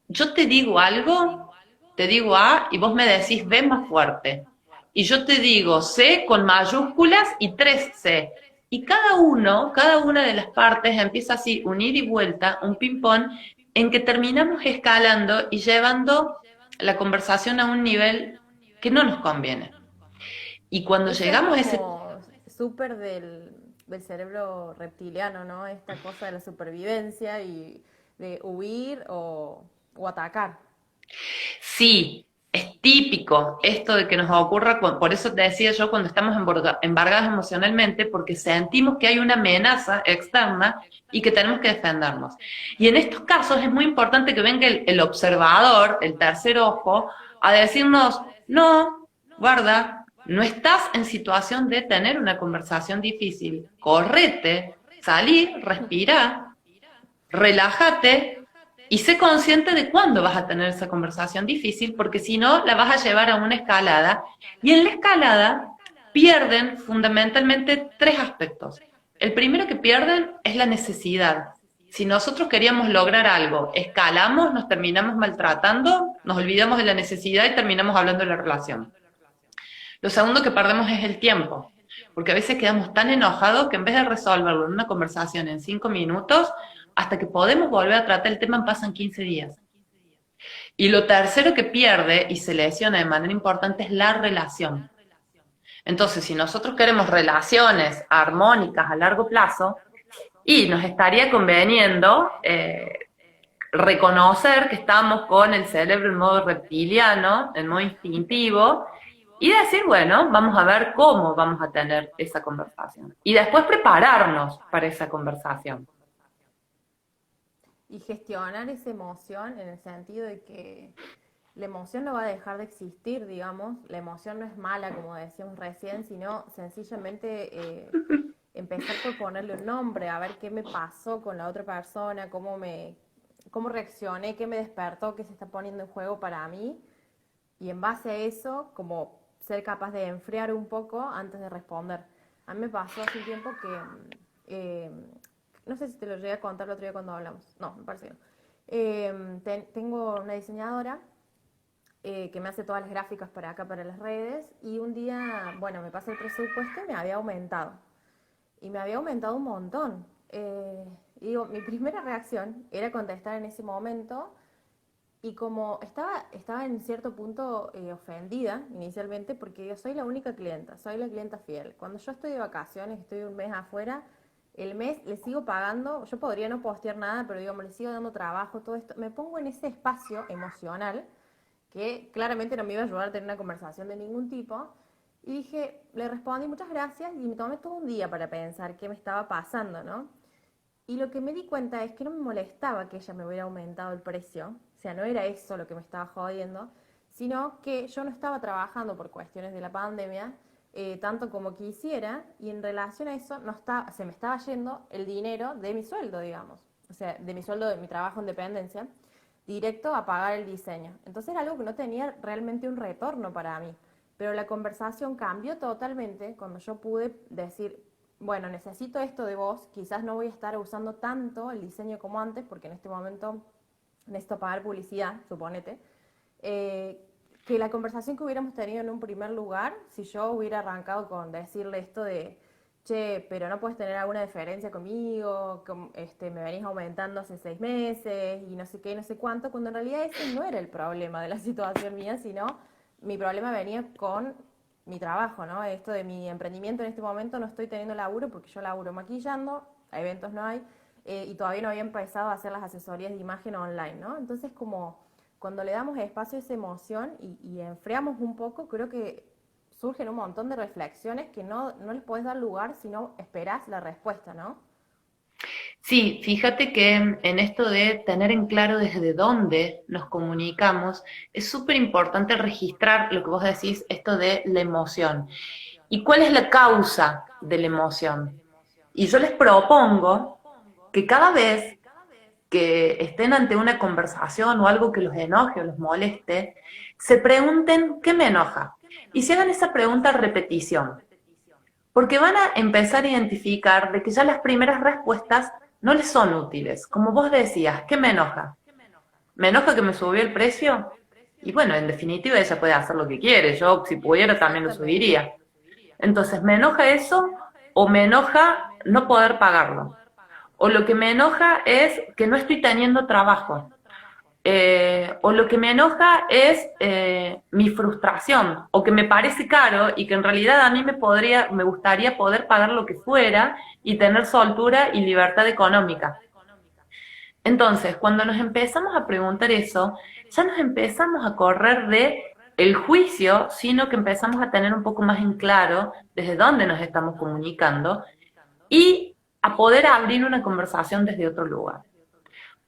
[SPEAKER 2] yo te digo algo, te digo A y vos me decís B más fuerte. Y yo te digo C con mayúsculas y 3C. Y cada una de las partes empieza así, un ida y vuelta, un ping-pong, en que terminamos escalando y llevando la conversación a un nivel que no nos conviene. Y cuando
[SPEAKER 1] Eso
[SPEAKER 2] llegamos a
[SPEAKER 1] es
[SPEAKER 2] ese...
[SPEAKER 1] como súper del cerebro reptiliano, ¿no? Esta cosa de la supervivencia y de huir o atacar.
[SPEAKER 2] Sí, es típico esto de que nos ocurra, por eso te decía yo, cuando estamos embargados emocionalmente, porque sentimos que hay una amenaza externa y que tenemos que defendernos. Y en estos casos es muy importante que venga el observador, el tercer ojo, a decirnos, no, guarda, no estás en situación de tener una conversación difícil, correte, salí, respira, relájate y sé consciente de cuándo vas a tener esa conversación difícil, porque si no, la vas a llevar a una escalada, y en la escalada pierden fundamentalmente 3 aspectos. El primero que pierden es la necesidad. Si nosotros queríamos lograr algo, escalamos, nos terminamos maltratando, nos olvidamos de la necesidad y terminamos hablando de la relación. Lo segundo que perdemos es el tiempo, porque a veces quedamos tan enojados que en vez de resolverlo en una conversación en 5 minutos, hasta que podemos volver a tratar el tema pasan 15 días. Y lo tercero que pierde y se lesiona de manera importante es la relación. Entonces, si nosotros queremos relaciones armónicas a largo plazo, y nos estaría conveniendo reconocer que estamos con el cerebro en modo reptiliano, en modo instintivo, y decir, bueno, vamos a ver cómo vamos a tener esa conversación. Y después prepararnos para esa conversación.
[SPEAKER 1] Y gestionar esa emoción en el sentido de que la emoción no va a dejar de existir, digamos. La emoción no es mala, como decíamos recién, sino sencillamente empezar por ponerle un nombre, a ver qué me pasó con la otra persona, cómo reaccioné, qué me despertó, qué se está poniendo en juego para mí. Y en base a eso, como ser capaz de enfriar un poco antes de responder. A mí me pasó hace un tiempo que, eh, no sé si te lo llegué a contar el otro día cuando hablamos, no, me parece que no. Tengo una diseñadora que me hace todas las gráficas para acá, para las redes, y un día, bueno, me pasa el presupuesto y me había aumentado. Y me había aumentado un montón. Y digo, mi primera reacción era contestar en ese momento, y como estaba en cierto punto ofendida inicialmente, porque yo soy la única clienta, soy la clienta fiel. Cuando yo estoy de vacaciones, estoy un mes afuera, el mes le sigo pagando, yo podría no postear nada, pero digamos, le sigo dando trabajo, todo esto. Me pongo en ese espacio emocional que claramente no me iba a ayudar a tener una conversación de ningún tipo. Y dije, le respondí muchas gracias y me tomé todo un día para pensar qué me estaba pasando, ¿no? Y lo que me di cuenta es que no me molestaba que ella me hubiera aumentado el precio, o sea, no era eso lo que me estaba jodiendo, sino que yo no estaba trabajando por cuestiones de la pandemia tanto como quisiera, y en relación a eso se me estaba yendo el dinero de mi sueldo, digamos, o sea, de mi sueldo de mi trabajo en dependencia, directo a pagar el diseño. Entonces era algo que no tenía realmente un retorno para mí, pero la conversación cambió totalmente cuando yo pude decir, bueno, necesito esto de vos, quizás no voy a estar usando tanto el diseño como antes, porque en este momento necesito pagar publicidad, suponete, que la conversación que hubiéramos tenido en un primer lugar, si yo hubiera arrancado con decirle esto de, che, pero no puedes tener alguna diferencia conmigo, me venís aumentando hace 6 meses y no sé qué, no sé cuánto, cuando en realidad ese no era el problema de la situación mía, sino mi problema venía con mi trabajo, ¿no? Esto de mi emprendimiento en este momento no estoy teniendo laburo porque yo laburo maquillando, eventos no hay, y todavía no había empezado a hacer las asesorías de imagen online, ¿no? Entonces como cuando le damos espacio a esa emoción y enfriamos un poco, creo que surgen un montón de reflexiones que no les puedes dar lugar si no esperás la respuesta, ¿no?
[SPEAKER 2] Sí, fíjate que en esto de tener en claro desde dónde nos comunicamos, es súper importante registrar lo que vos decís, esto de la emoción. ¿Y cuál es la causa de la emoción? Y yo les propongo que cada vez que estén ante una conversación o algo que los enoje o los moleste, se pregunten qué me enoja. Y se hagan esa pregunta a repetición. Porque van a empezar a identificar de que ya las primeras respuestas no les son útiles. Como vos decías, ¿qué me enoja? ¿Me enoja que me subió el precio? Y bueno, en definitiva ella puede hacer lo que quiere. Yo, si pudiera, también lo
[SPEAKER 1] Exactamente.
[SPEAKER 2] subiría. Entonces, ¿me enoja eso o me enoja no poder pagarlo? O lo que me enoja es que no estoy teniendo trabajo. O lo que me enoja es mi frustración, o que me parece caro y que en realidad a mí me gustaría poder pagar lo que fuera y tener soltura y libertad económica. Entonces, cuando nos empezamos a preguntar eso, ya nos empezamos a correr de el juicio, sino que empezamos a tener un poco más en claro desde dónde nos estamos comunicando y a poder abrir una conversación desde otro lugar.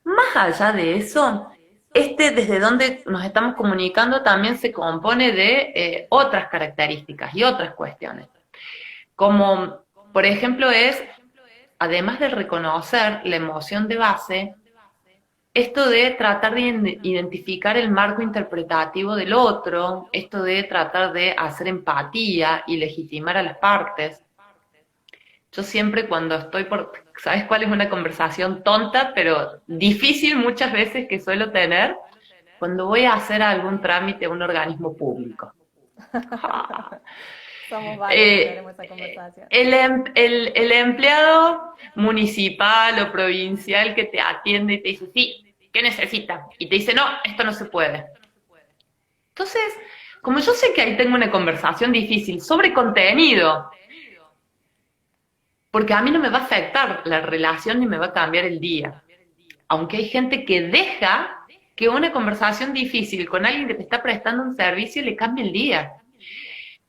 [SPEAKER 2] Más allá de eso, desde donde nos estamos comunicando también se compone de otras características y otras cuestiones. Como, por ejemplo, además de reconocer la emoción de base, esto de tratar de identificar el marco interpretativo del otro, esto de tratar de hacer empatía y legitimar a las partes. Yo siempre cuando estoy ¿sabes cuál es una conversación tonta, pero difícil muchas veces que suelo tener? Cuando voy a hacer algún trámite a un organismo público.
[SPEAKER 1] Somos varias que
[SPEAKER 2] Eh,
[SPEAKER 1] tenemos esa conversación.
[SPEAKER 2] el empleado municipal o provincial que te atiende y te dice, sí, ¿qué necesita? Y te dice, no, esto no se puede. Entonces, como yo sé que ahí tengo una conversación difícil sobre contenido, porque a mí no me va a afectar la relación ni me va a cambiar el día. aunque hay gente que deja que una conversación difícil con alguien que te está prestando un servicio le cambie el día.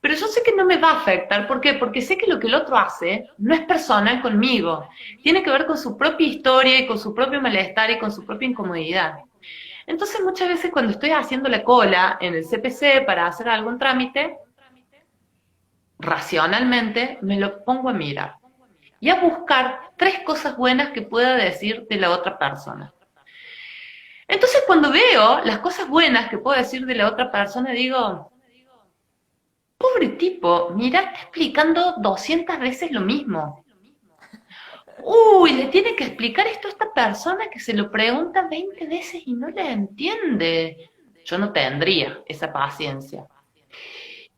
[SPEAKER 2] Pero yo sé que no me va a afectar. ¿Por qué? Porque sé que lo que el otro hace no es personal conmigo. Tiene que ver con su propia historia y con su propio malestar y con su propia incomodidad. Entonces muchas veces cuando estoy haciendo la cola en el CPC para hacer algún trámite, racionalmente me lo pongo a mirar y a buscar 3 cosas buenas que pueda decir de la otra persona. Entonces cuando veo las cosas buenas que puedo decir de la otra persona, digo, pobre tipo, mira, está explicando 200 veces lo mismo. Uy, le tiene que explicar esto a esta persona que se lo pregunta 20 veces y no le entiende. Yo no tendría esa paciencia.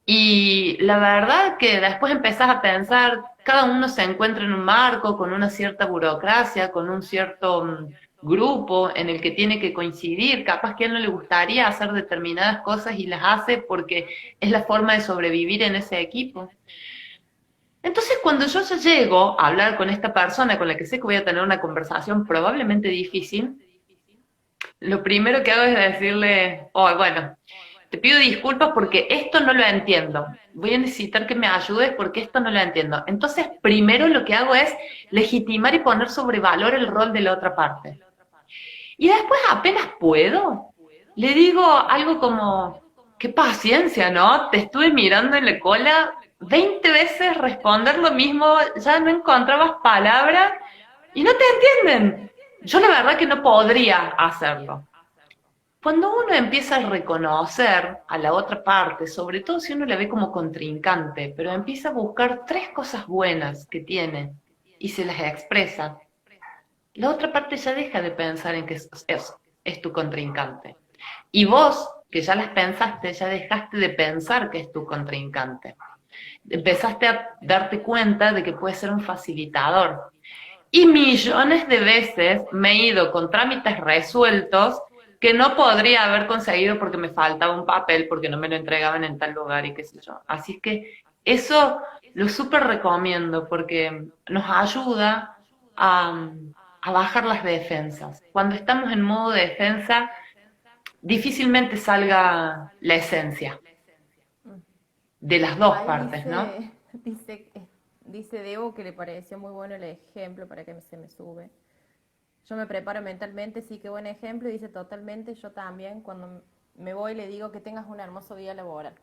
[SPEAKER 2] Y la verdad que después empezás a pensar, cada uno se encuentra en un marco, con una cierta burocracia, con un cierto grupo en el que tiene que coincidir, capaz que a él no le gustaría hacer determinadas cosas y las hace porque es la forma de sobrevivir en ese equipo. Entonces cuando yo ya llego a hablar con esta persona con la que sé que voy a tener una conversación probablemente difícil, lo primero que hago es decirle, oh, bueno, te pido disculpas porque esto no lo entiendo. Voy a necesitar que me ayudes porque esto no lo entiendo. Entonces, primero lo que hago es legitimar y poner sobre valor el rol de la otra parte. Y después, apenas puedo, le digo algo como, qué paciencia, ¿no? Te estuve mirando en la cola 20 veces responder lo mismo, ya no encontrabas palabras y no te entienden. Yo la verdad que no podría hacerlo. Cuando uno empieza a reconocer a la otra parte, sobre todo si uno la ve como contrincante, pero empieza a buscar 3 cosas buenas que tiene y se las expresa, la otra parte ya deja de pensar en que es tu contrincante. Y vos, que ya las pensaste, ya dejaste de pensar que es tu contrincante. Empezaste a darte cuenta de que puedes ser un facilitador. Y millones de veces me he ido con trámites resueltos que no podría haber conseguido porque me faltaba un papel, porque no me lo entregaban en tal lugar y qué sé yo. Así que eso lo súper recomiendo porque nos ayuda a, a bajar las defensas. Cuando estamos en modo de defensa, difícilmente salga la esencia de las dos
[SPEAKER 1] Ahí
[SPEAKER 2] partes, ¿no?
[SPEAKER 1] dice Debo que le pareció muy bueno el ejemplo para que se me sube. Yo me preparo mentalmente, sí, qué buen ejemplo, y dice totalmente, yo también, cuando me voy le digo que tengas un hermoso día laboral.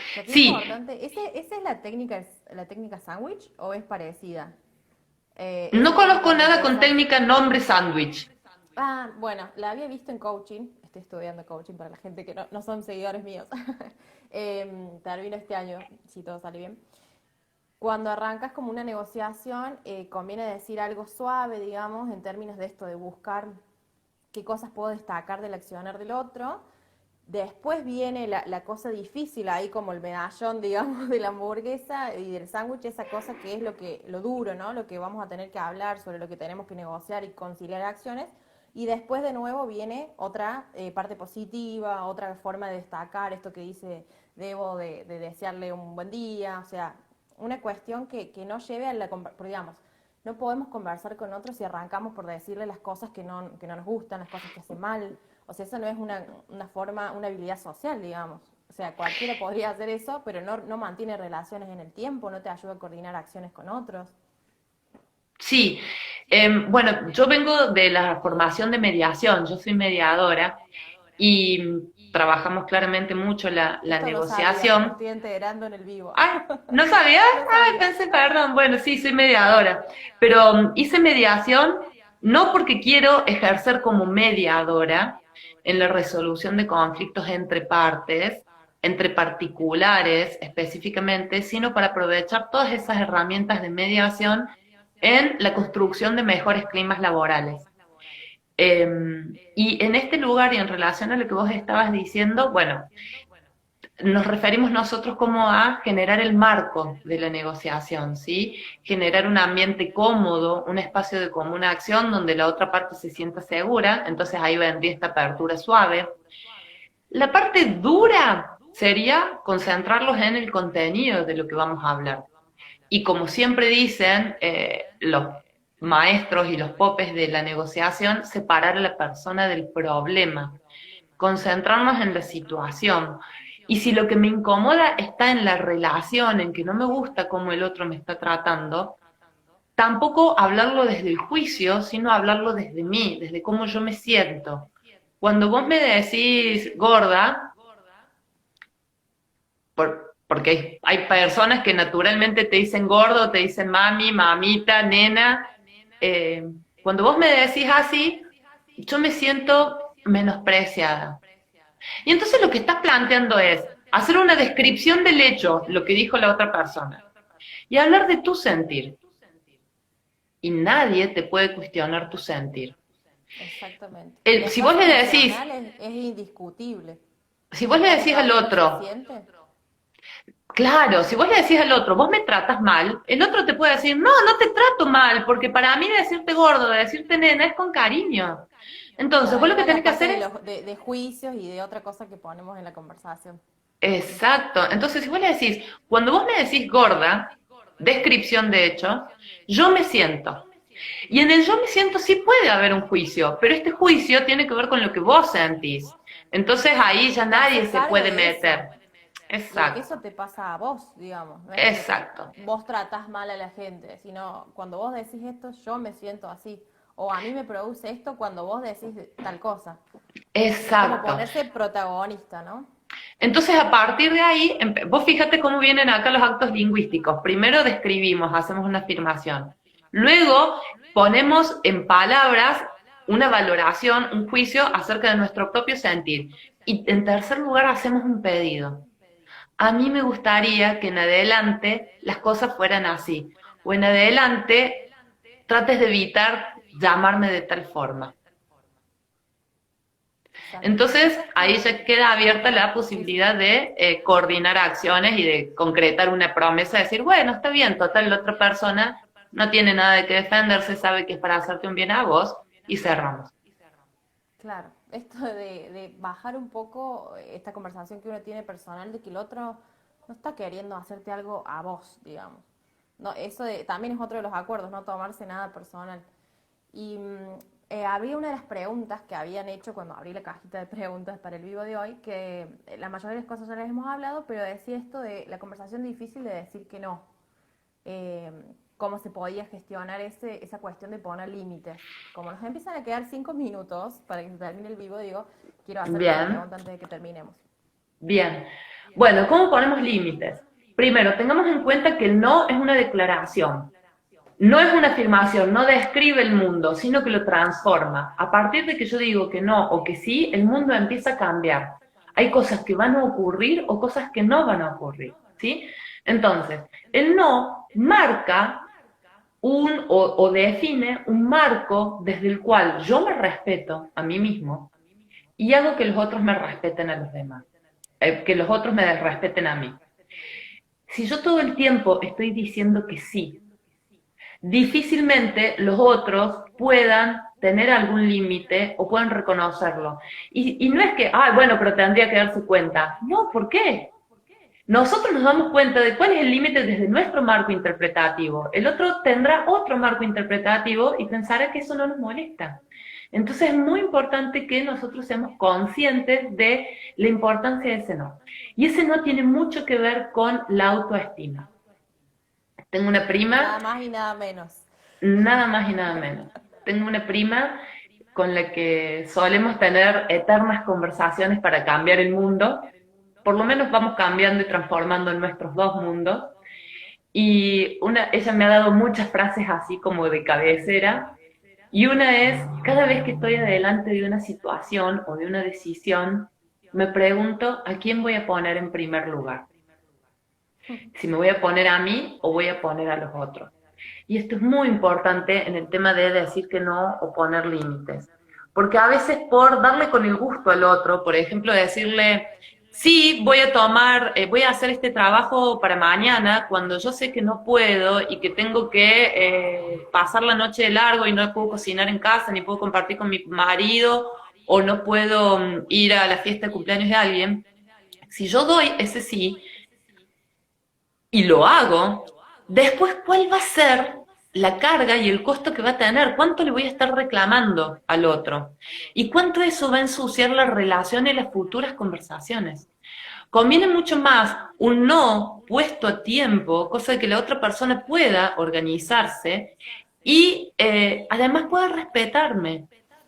[SPEAKER 1] O sea, qué
[SPEAKER 2] Sí,
[SPEAKER 1] importante. ¿Esa es la técnica sándwich o es parecida?
[SPEAKER 2] no
[SPEAKER 1] Esa que es
[SPEAKER 2] conozco
[SPEAKER 1] cuando
[SPEAKER 2] nada con
[SPEAKER 1] empezás.
[SPEAKER 2] técnica nombre sándwich.
[SPEAKER 1] Ah, bueno, la había visto en coaching, estoy estudiando coaching para la gente que no son seguidores míos. Termino este año, si todo sale bien. Cuando arrancas como una negociación, conviene decir algo suave, digamos, en términos de esto, de buscar qué cosas puedo destacar del accionar del otro. Después viene la cosa difícil, ahí como el medallón, digamos, de la hamburguesa y del sándwich, esa cosa que es lo duro, ¿no? Lo que vamos a tener que hablar, sobre lo que tenemos que negociar y conciliar acciones. Y después de nuevo viene otra parte positiva, otra forma de destacar esto que dice Debo de desearle un buen día, o sea, una cuestión que no lleve a digamos, no podemos conversar con otros si arrancamos por decirle las cosas que no nos gustan, las cosas que hace mal. O sea, eso no es una forma, una habilidad social, digamos. O sea, cualquiera podría hacer eso, pero no mantiene relaciones en el tiempo, no te ayuda a coordinar acciones con otros.
[SPEAKER 2] Sí, bueno, yo vengo de la formación de mediación, yo soy mediadora y trabajamos claramente mucho la
[SPEAKER 1] Esto no sabía, me
[SPEAKER 2] negociación.
[SPEAKER 1] estoy enterando en el vivo.
[SPEAKER 2] Ay, ¿no sabías?
[SPEAKER 1] No
[SPEAKER 2] Ay,
[SPEAKER 1] sabía.
[SPEAKER 2] pensé, perdón, bueno, sí, soy mediadora, pero hice mediación no porque quiero ejercer como mediadora en la resolución de conflictos entre partes, entre particulares específicamente, sino para aprovechar todas esas herramientas de mediación en la construcción de mejores climas laborales. Eh, y en este lugar y en relación a lo que vos estabas diciendo, bueno, nos referimos nosotros como a generar el marco de la negociación, ¿sí? Generar un ambiente cómodo, un espacio de común acción donde la otra parte se sienta segura, entonces ahí vendría esta apertura suave. La parte dura sería concentrarlos en el contenido de lo que vamos a hablar. Y como siempre dicen, maestros y los popes de la negociación, separar a la persona del problema, concentrarnos en la situación. Y si lo que me incomoda está en la relación, en que no me gusta cómo el otro me está tratando, tampoco hablarlo desde el juicio, sino hablarlo desde mí, desde cómo yo me siento. Cuando vos me decís gorda, porque hay personas que naturalmente te dicen gordo, te dicen mami, mamita, nena, eh, cuando vos me decís así, yo me siento menospreciada. Y entonces lo que estás planteando es hacer una descripción del hecho, lo que dijo la otra persona, y hablar de tu sentir. Y nadie te puede cuestionar tu sentir.
[SPEAKER 1] Exactamente. El
[SPEAKER 2] Si vos
[SPEAKER 1] espacio
[SPEAKER 2] le decís,
[SPEAKER 1] emocional es indiscutible.
[SPEAKER 2] si vos
[SPEAKER 1] Uno
[SPEAKER 2] le
[SPEAKER 1] cuando
[SPEAKER 2] decís
[SPEAKER 1] cada
[SPEAKER 2] al
[SPEAKER 1] uno se
[SPEAKER 2] otro,
[SPEAKER 1] siente.
[SPEAKER 2] claro, si vos le decís al otro, vos me tratas mal, el otro te puede decir, no, no te trato mal, porque para mí decirte gordo, de decirte nena, es con cariño. Entonces,
[SPEAKER 1] Claro,
[SPEAKER 2] vos
[SPEAKER 1] ahí
[SPEAKER 2] lo que
[SPEAKER 1] va la
[SPEAKER 2] tenés que
[SPEAKER 1] parte
[SPEAKER 2] hacer
[SPEAKER 1] de,
[SPEAKER 2] es,
[SPEAKER 1] de juicios y de otra cosa que ponemos en la conversación.
[SPEAKER 2] exacto, entonces si vos le decís, cuando vos me decís gorda, descripción de hecho, yo me siento. Y en el yo me siento sí puede haber un juicio, pero este juicio tiene que ver con lo que vos sentís. Entonces ahí ya
[SPEAKER 1] Y te
[SPEAKER 2] nadie
[SPEAKER 1] haces
[SPEAKER 2] se
[SPEAKER 1] cargo
[SPEAKER 2] puede
[SPEAKER 1] de eso.
[SPEAKER 2] meter.
[SPEAKER 1] Y de que
[SPEAKER 2] Exacto,
[SPEAKER 1] eso te pasa a vos, digamos. No es que
[SPEAKER 2] exacto,
[SPEAKER 1] vos tratás mal a la gente, sino cuando vos decís esto, yo me siento así. O a mí me produce esto cuando vos decís tal cosa. Es como
[SPEAKER 2] exacto.
[SPEAKER 1] ponerse protagonista, ¿no?
[SPEAKER 2] Entonces, a partir de ahí, vos fíjate cómo vienen acá los actos lingüísticos. Primero describimos, hacemos una afirmación. Luego ponemos en palabras una valoración, un juicio acerca de nuestro propio sentir. Y en tercer lugar, hacemos un pedido. A mí me gustaría que en adelante las cosas fueran así. O en adelante trates de evitar llamarme de tal forma.
[SPEAKER 1] Exacto. Vos
[SPEAKER 2] Entonces,
[SPEAKER 1] sabés
[SPEAKER 2] ahí
[SPEAKER 1] que...
[SPEAKER 2] ya queda abierta la
[SPEAKER 1] Sí, sí.
[SPEAKER 2] posibilidad de coordinar acciones y de concretar una promesa, decir, bueno, está bien, total, la otra persona no tiene nada de qué defenderse, sabe que es para hacerte un bien a vos, y cerramos.
[SPEAKER 1] Claro, esto de bajar un poco esta conversación que uno tiene personal de que el otro no está queriendo hacerte algo a vos, digamos. No, también es otro de los acuerdos, no tomarse nada personal. Y había una de las preguntas que habían hecho cuando abrí la cajita de preguntas para el vivo de hoy, que la mayoría de las cosas ya las hemos hablado, pero decía esto de la conversación difícil de decir que no. eh, Cómo se podía gestionar esa cuestión de poner límites. Como nos empiezan a quedar 5 minutos para que se termine el vivo, digo, quiero hacerte esa
[SPEAKER 2] Bien,
[SPEAKER 1] pregunta antes de que terminemos.
[SPEAKER 2] bien. Bueno, ¿cómo ponemos límites? Primero, tengamos en cuenta que el no es una declaración. No es una afirmación, no describe el mundo, sino que lo transforma. A partir de que yo digo que no o que sí, el mundo empieza a cambiar. Hay cosas que van a ocurrir o cosas que no van a ocurrir, ¿sí? Entonces, el no marca o define un marco desde el cual yo me respeto a mí mismo y hago que los otros me respeten a los demás, que los otros me respeten a mí. Si yo todo el tiempo estoy diciendo que sí, difícilmente los otros puedan tener algún límite o puedan reconocerlo. Y no es que, bueno, pero tendría que darse cuenta. No, ¿por qué? Nosotros nos damos cuenta de cuál es el límite desde nuestro marco interpretativo. El otro tendrá otro marco interpretativo y pensará que eso no nos molesta. Entonces es muy importante que nosotros seamos conscientes de la importancia de ese no. Y ese no tiene mucho que ver con la autoestima. Tengo una prima.
[SPEAKER 1] Nada más y nada menos.
[SPEAKER 2] Nada más y nada menos. Tengo una prima con la que solemos tener eternas conversaciones para cambiar el mundo. Por lo menos vamos cambiando y transformando nuestros dos mundos. Y ella me ha dado muchas frases así como de cabecera. Y una es, cada vez que estoy adelante de una situación o de una decisión, me pregunto a quién voy a poner en primer lugar. Si me voy a poner a mí o voy a poner a los otros. Y esto es muy importante en el tema de decir que no o poner límites. Porque a veces por darle con el gusto al otro, por ejemplo, decirle, sí, voy a hacer este trabajo para mañana, cuando yo sé que no puedo y que tengo que pasar la noche de largo y no puedo cocinar en casa, ni puedo compartir con mi marido, o no puedo ir a la fiesta de cumpleaños de alguien, si yo doy ese sí y lo hago, después, ¿cuál va a ser la carga y el costo que va a tener, cuánto le voy a estar reclamando al otro y cuánto eso va a ensuciar la relación y las futuras conversaciones. Conviene mucho más un no puesto a tiempo, cosa de que la otra persona pueda organizarse y además pueda respetarme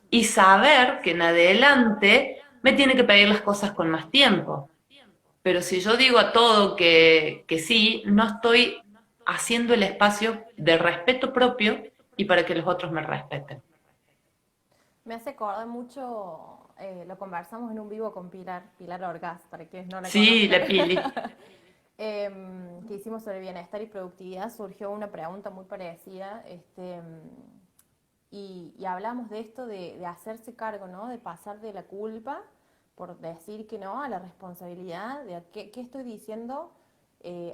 [SPEAKER 2] y saber que en adelante me tiene que pedir las cosas con más tiempo. Pero si yo digo a todo que sí, no estoy haciendo el espacio de respeto propio y para que los otros me respeten.
[SPEAKER 1] Me hace acordar mucho, lo conversamos en un vivo con Pilar Orgaz, para quienes no la
[SPEAKER 2] Sí,
[SPEAKER 1] conozcan,
[SPEAKER 2] la pili.
[SPEAKER 1] que hicimos sobre bienestar y productividad, surgió una pregunta muy parecida, y hablamos de esto de hacerse cargo, ¿no? De pasar de la culpa, por decir que no, a la responsabilidad de qué estoy diciendo,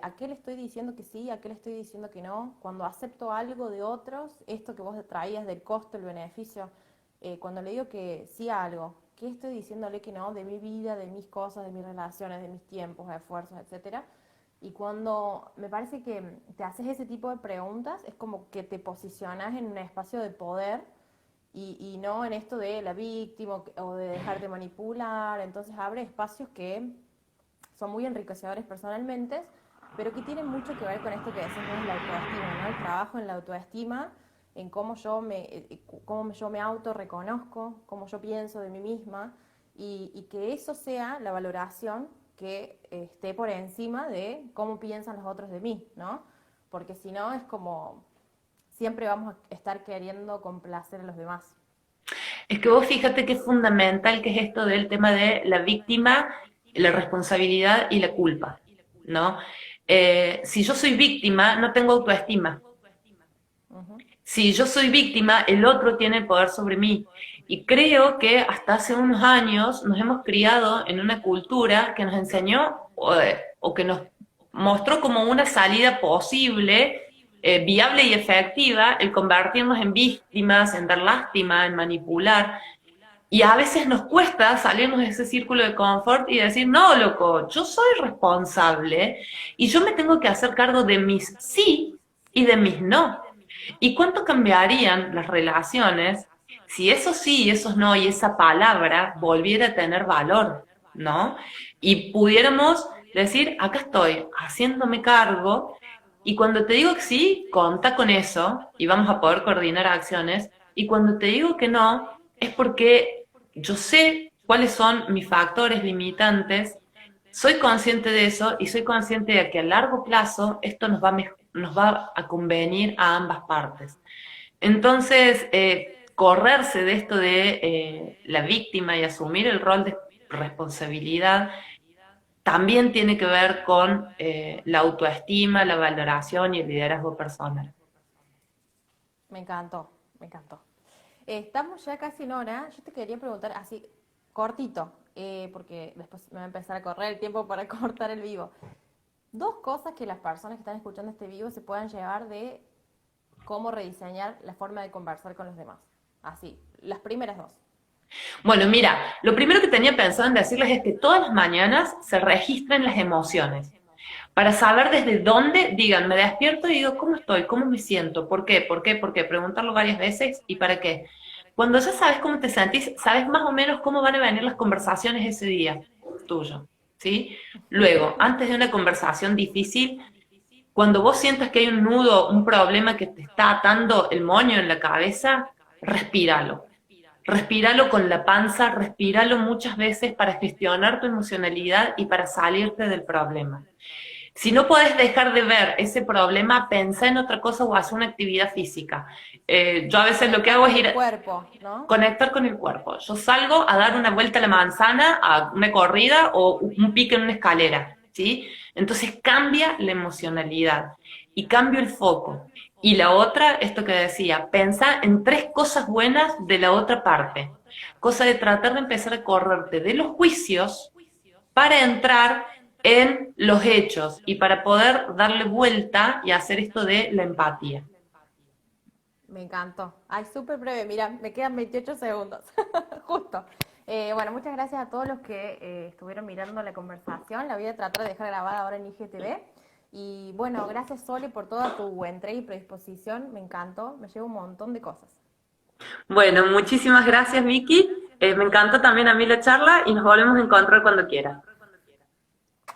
[SPEAKER 1] a qué le estoy diciendo que sí, a qué le estoy diciendo que no. Cuando acepto algo de otros, esto que vos traías del costo, el beneficio, cuando le digo que sí a algo, ¿qué estoy diciéndole que no? De mi vida, de mis cosas, de mis relaciones, de mis tiempos, esfuerzos, etcétera. Y cuando me parece que te haces ese tipo de preguntas, es como que te posicionas en un espacio de poder y no en esto de la víctima o de dejarte manipular. Entonces abre espacios que son muy enriquecedores personalmente, pero que tienen mucho que ver con esto que decimos que es la autoestima, ¿no? El trabajo en la autoestima, en cómo yo me autorreconozco, cómo yo pienso de mí misma, y que eso sea la valoración que esté por encima de cómo piensan los otros de mí, ¿no? Porque si no es como siempre vamos a estar queriendo complacer a los demás.
[SPEAKER 2] Es que vos fíjate que es fundamental que es esto del tema de la víctima, la responsabilidad y la culpa, ¿no? Si yo soy víctima, no tengo autoestima.
[SPEAKER 1] Ujú.
[SPEAKER 2] Si yo soy víctima, el otro tiene el poder sobre mí. Y creo que hasta hace unos años nos hemos criado en una cultura que nos enseñó o que nos mostró como una salida posible, viable y efectiva, el convertirnos en víctimas, en dar lástima, en manipular. Y a veces nos cuesta salirnos de ese círculo de confort y decir, no, loco, yo soy responsable y yo me tengo que hacer cargo de mis sí y de mis no. ¿Y cuánto cambiarían las relaciones si esos sí y esos no y esa palabra volviera a tener valor, ¿no? Y pudiéramos decir, acá estoy, haciéndome cargo, y cuando te digo que sí, conta con eso y vamos a poder coordinar acciones, y cuando te digo que no, es porque yo sé cuáles son mis factores limitantes, soy consciente de eso y soy consciente de que a largo plazo esto nos va a convenir a ambas partes. Entonces, correrse de esto de la víctima y asumir el rol de responsabilidad también tiene que ver con la autoestima, la valoración y el liderazgo personal.
[SPEAKER 1] Me encantó, me encantó. Estamos ya casi en hora. Yo te quería preguntar así, cortito, porque después me va a empezar a correr el tiempo para cortar el vivo. Dos cosas que las personas que están escuchando este vivo se puedan llevar de cómo rediseñar la forma de conversar con los demás. Así, las primeras dos.
[SPEAKER 2] Bueno, mira, lo primero que tenía pensado en decirles es que todas las mañanas se registren las emociones. Para saber desde dónde, digan, me despierto y digo, ¿cómo estoy? ¿Cómo me siento? ¿Por qué? ¿Por qué? ¿Por qué? Preguntarlo varias veces y para qué. Cuando ya sabes cómo te sentís, sabes más o menos cómo van a venir las conversaciones ese día tuyo, ¿sí? Luego, antes de una conversación difícil, cuando vos sientas que hay un nudo, un problema que te está atando el moño en la cabeza, respíralo. Respíralo con la panza, respíralo muchas veces para gestionar tu emocionalidad y para salirte del problema. Si no puedes dejar de ver ese problema, pensá en otra cosa o haz una actividad física. Yo a veces lo que
[SPEAKER 1] Conectar
[SPEAKER 2] hago
[SPEAKER 1] con
[SPEAKER 2] es
[SPEAKER 1] el
[SPEAKER 2] ir
[SPEAKER 1] cuerpo, ¿no?
[SPEAKER 2] conectar con el cuerpo. Yo salgo a dar una vuelta a la manzana, a una corrida o un pique en una escalera, ¿sí? Entonces cambia la emocionalidad y cambio el foco. Y la otra, esto que decía, pensá en tres cosas buenas de la otra parte. Cosa de tratar de empezar a correrte de los juicios para entrar en los hechos y para poder darle vuelta y hacer esto de la empatía.
[SPEAKER 1] Me encantó. Ay, súper breve. Mira, me quedan 28 segundos. Justo. Bueno, muchas gracias a todos los que estuvieron mirando la conversación. La voy a tratar de dejar grabada ahora en IGTV. Y bueno, gracias Sole por toda tu entrega y predisposición, me encantó, me llevo un montón de cosas.
[SPEAKER 2] Bueno, muchísimas gracias, Vicky. Me encantó también a mí la charla y nos volvemos a encontrar cuando quiera.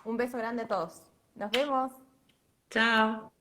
[SPEAKER 1] Un beso grande a todos. Nos vemos.
[SPEAKER 2] Chao.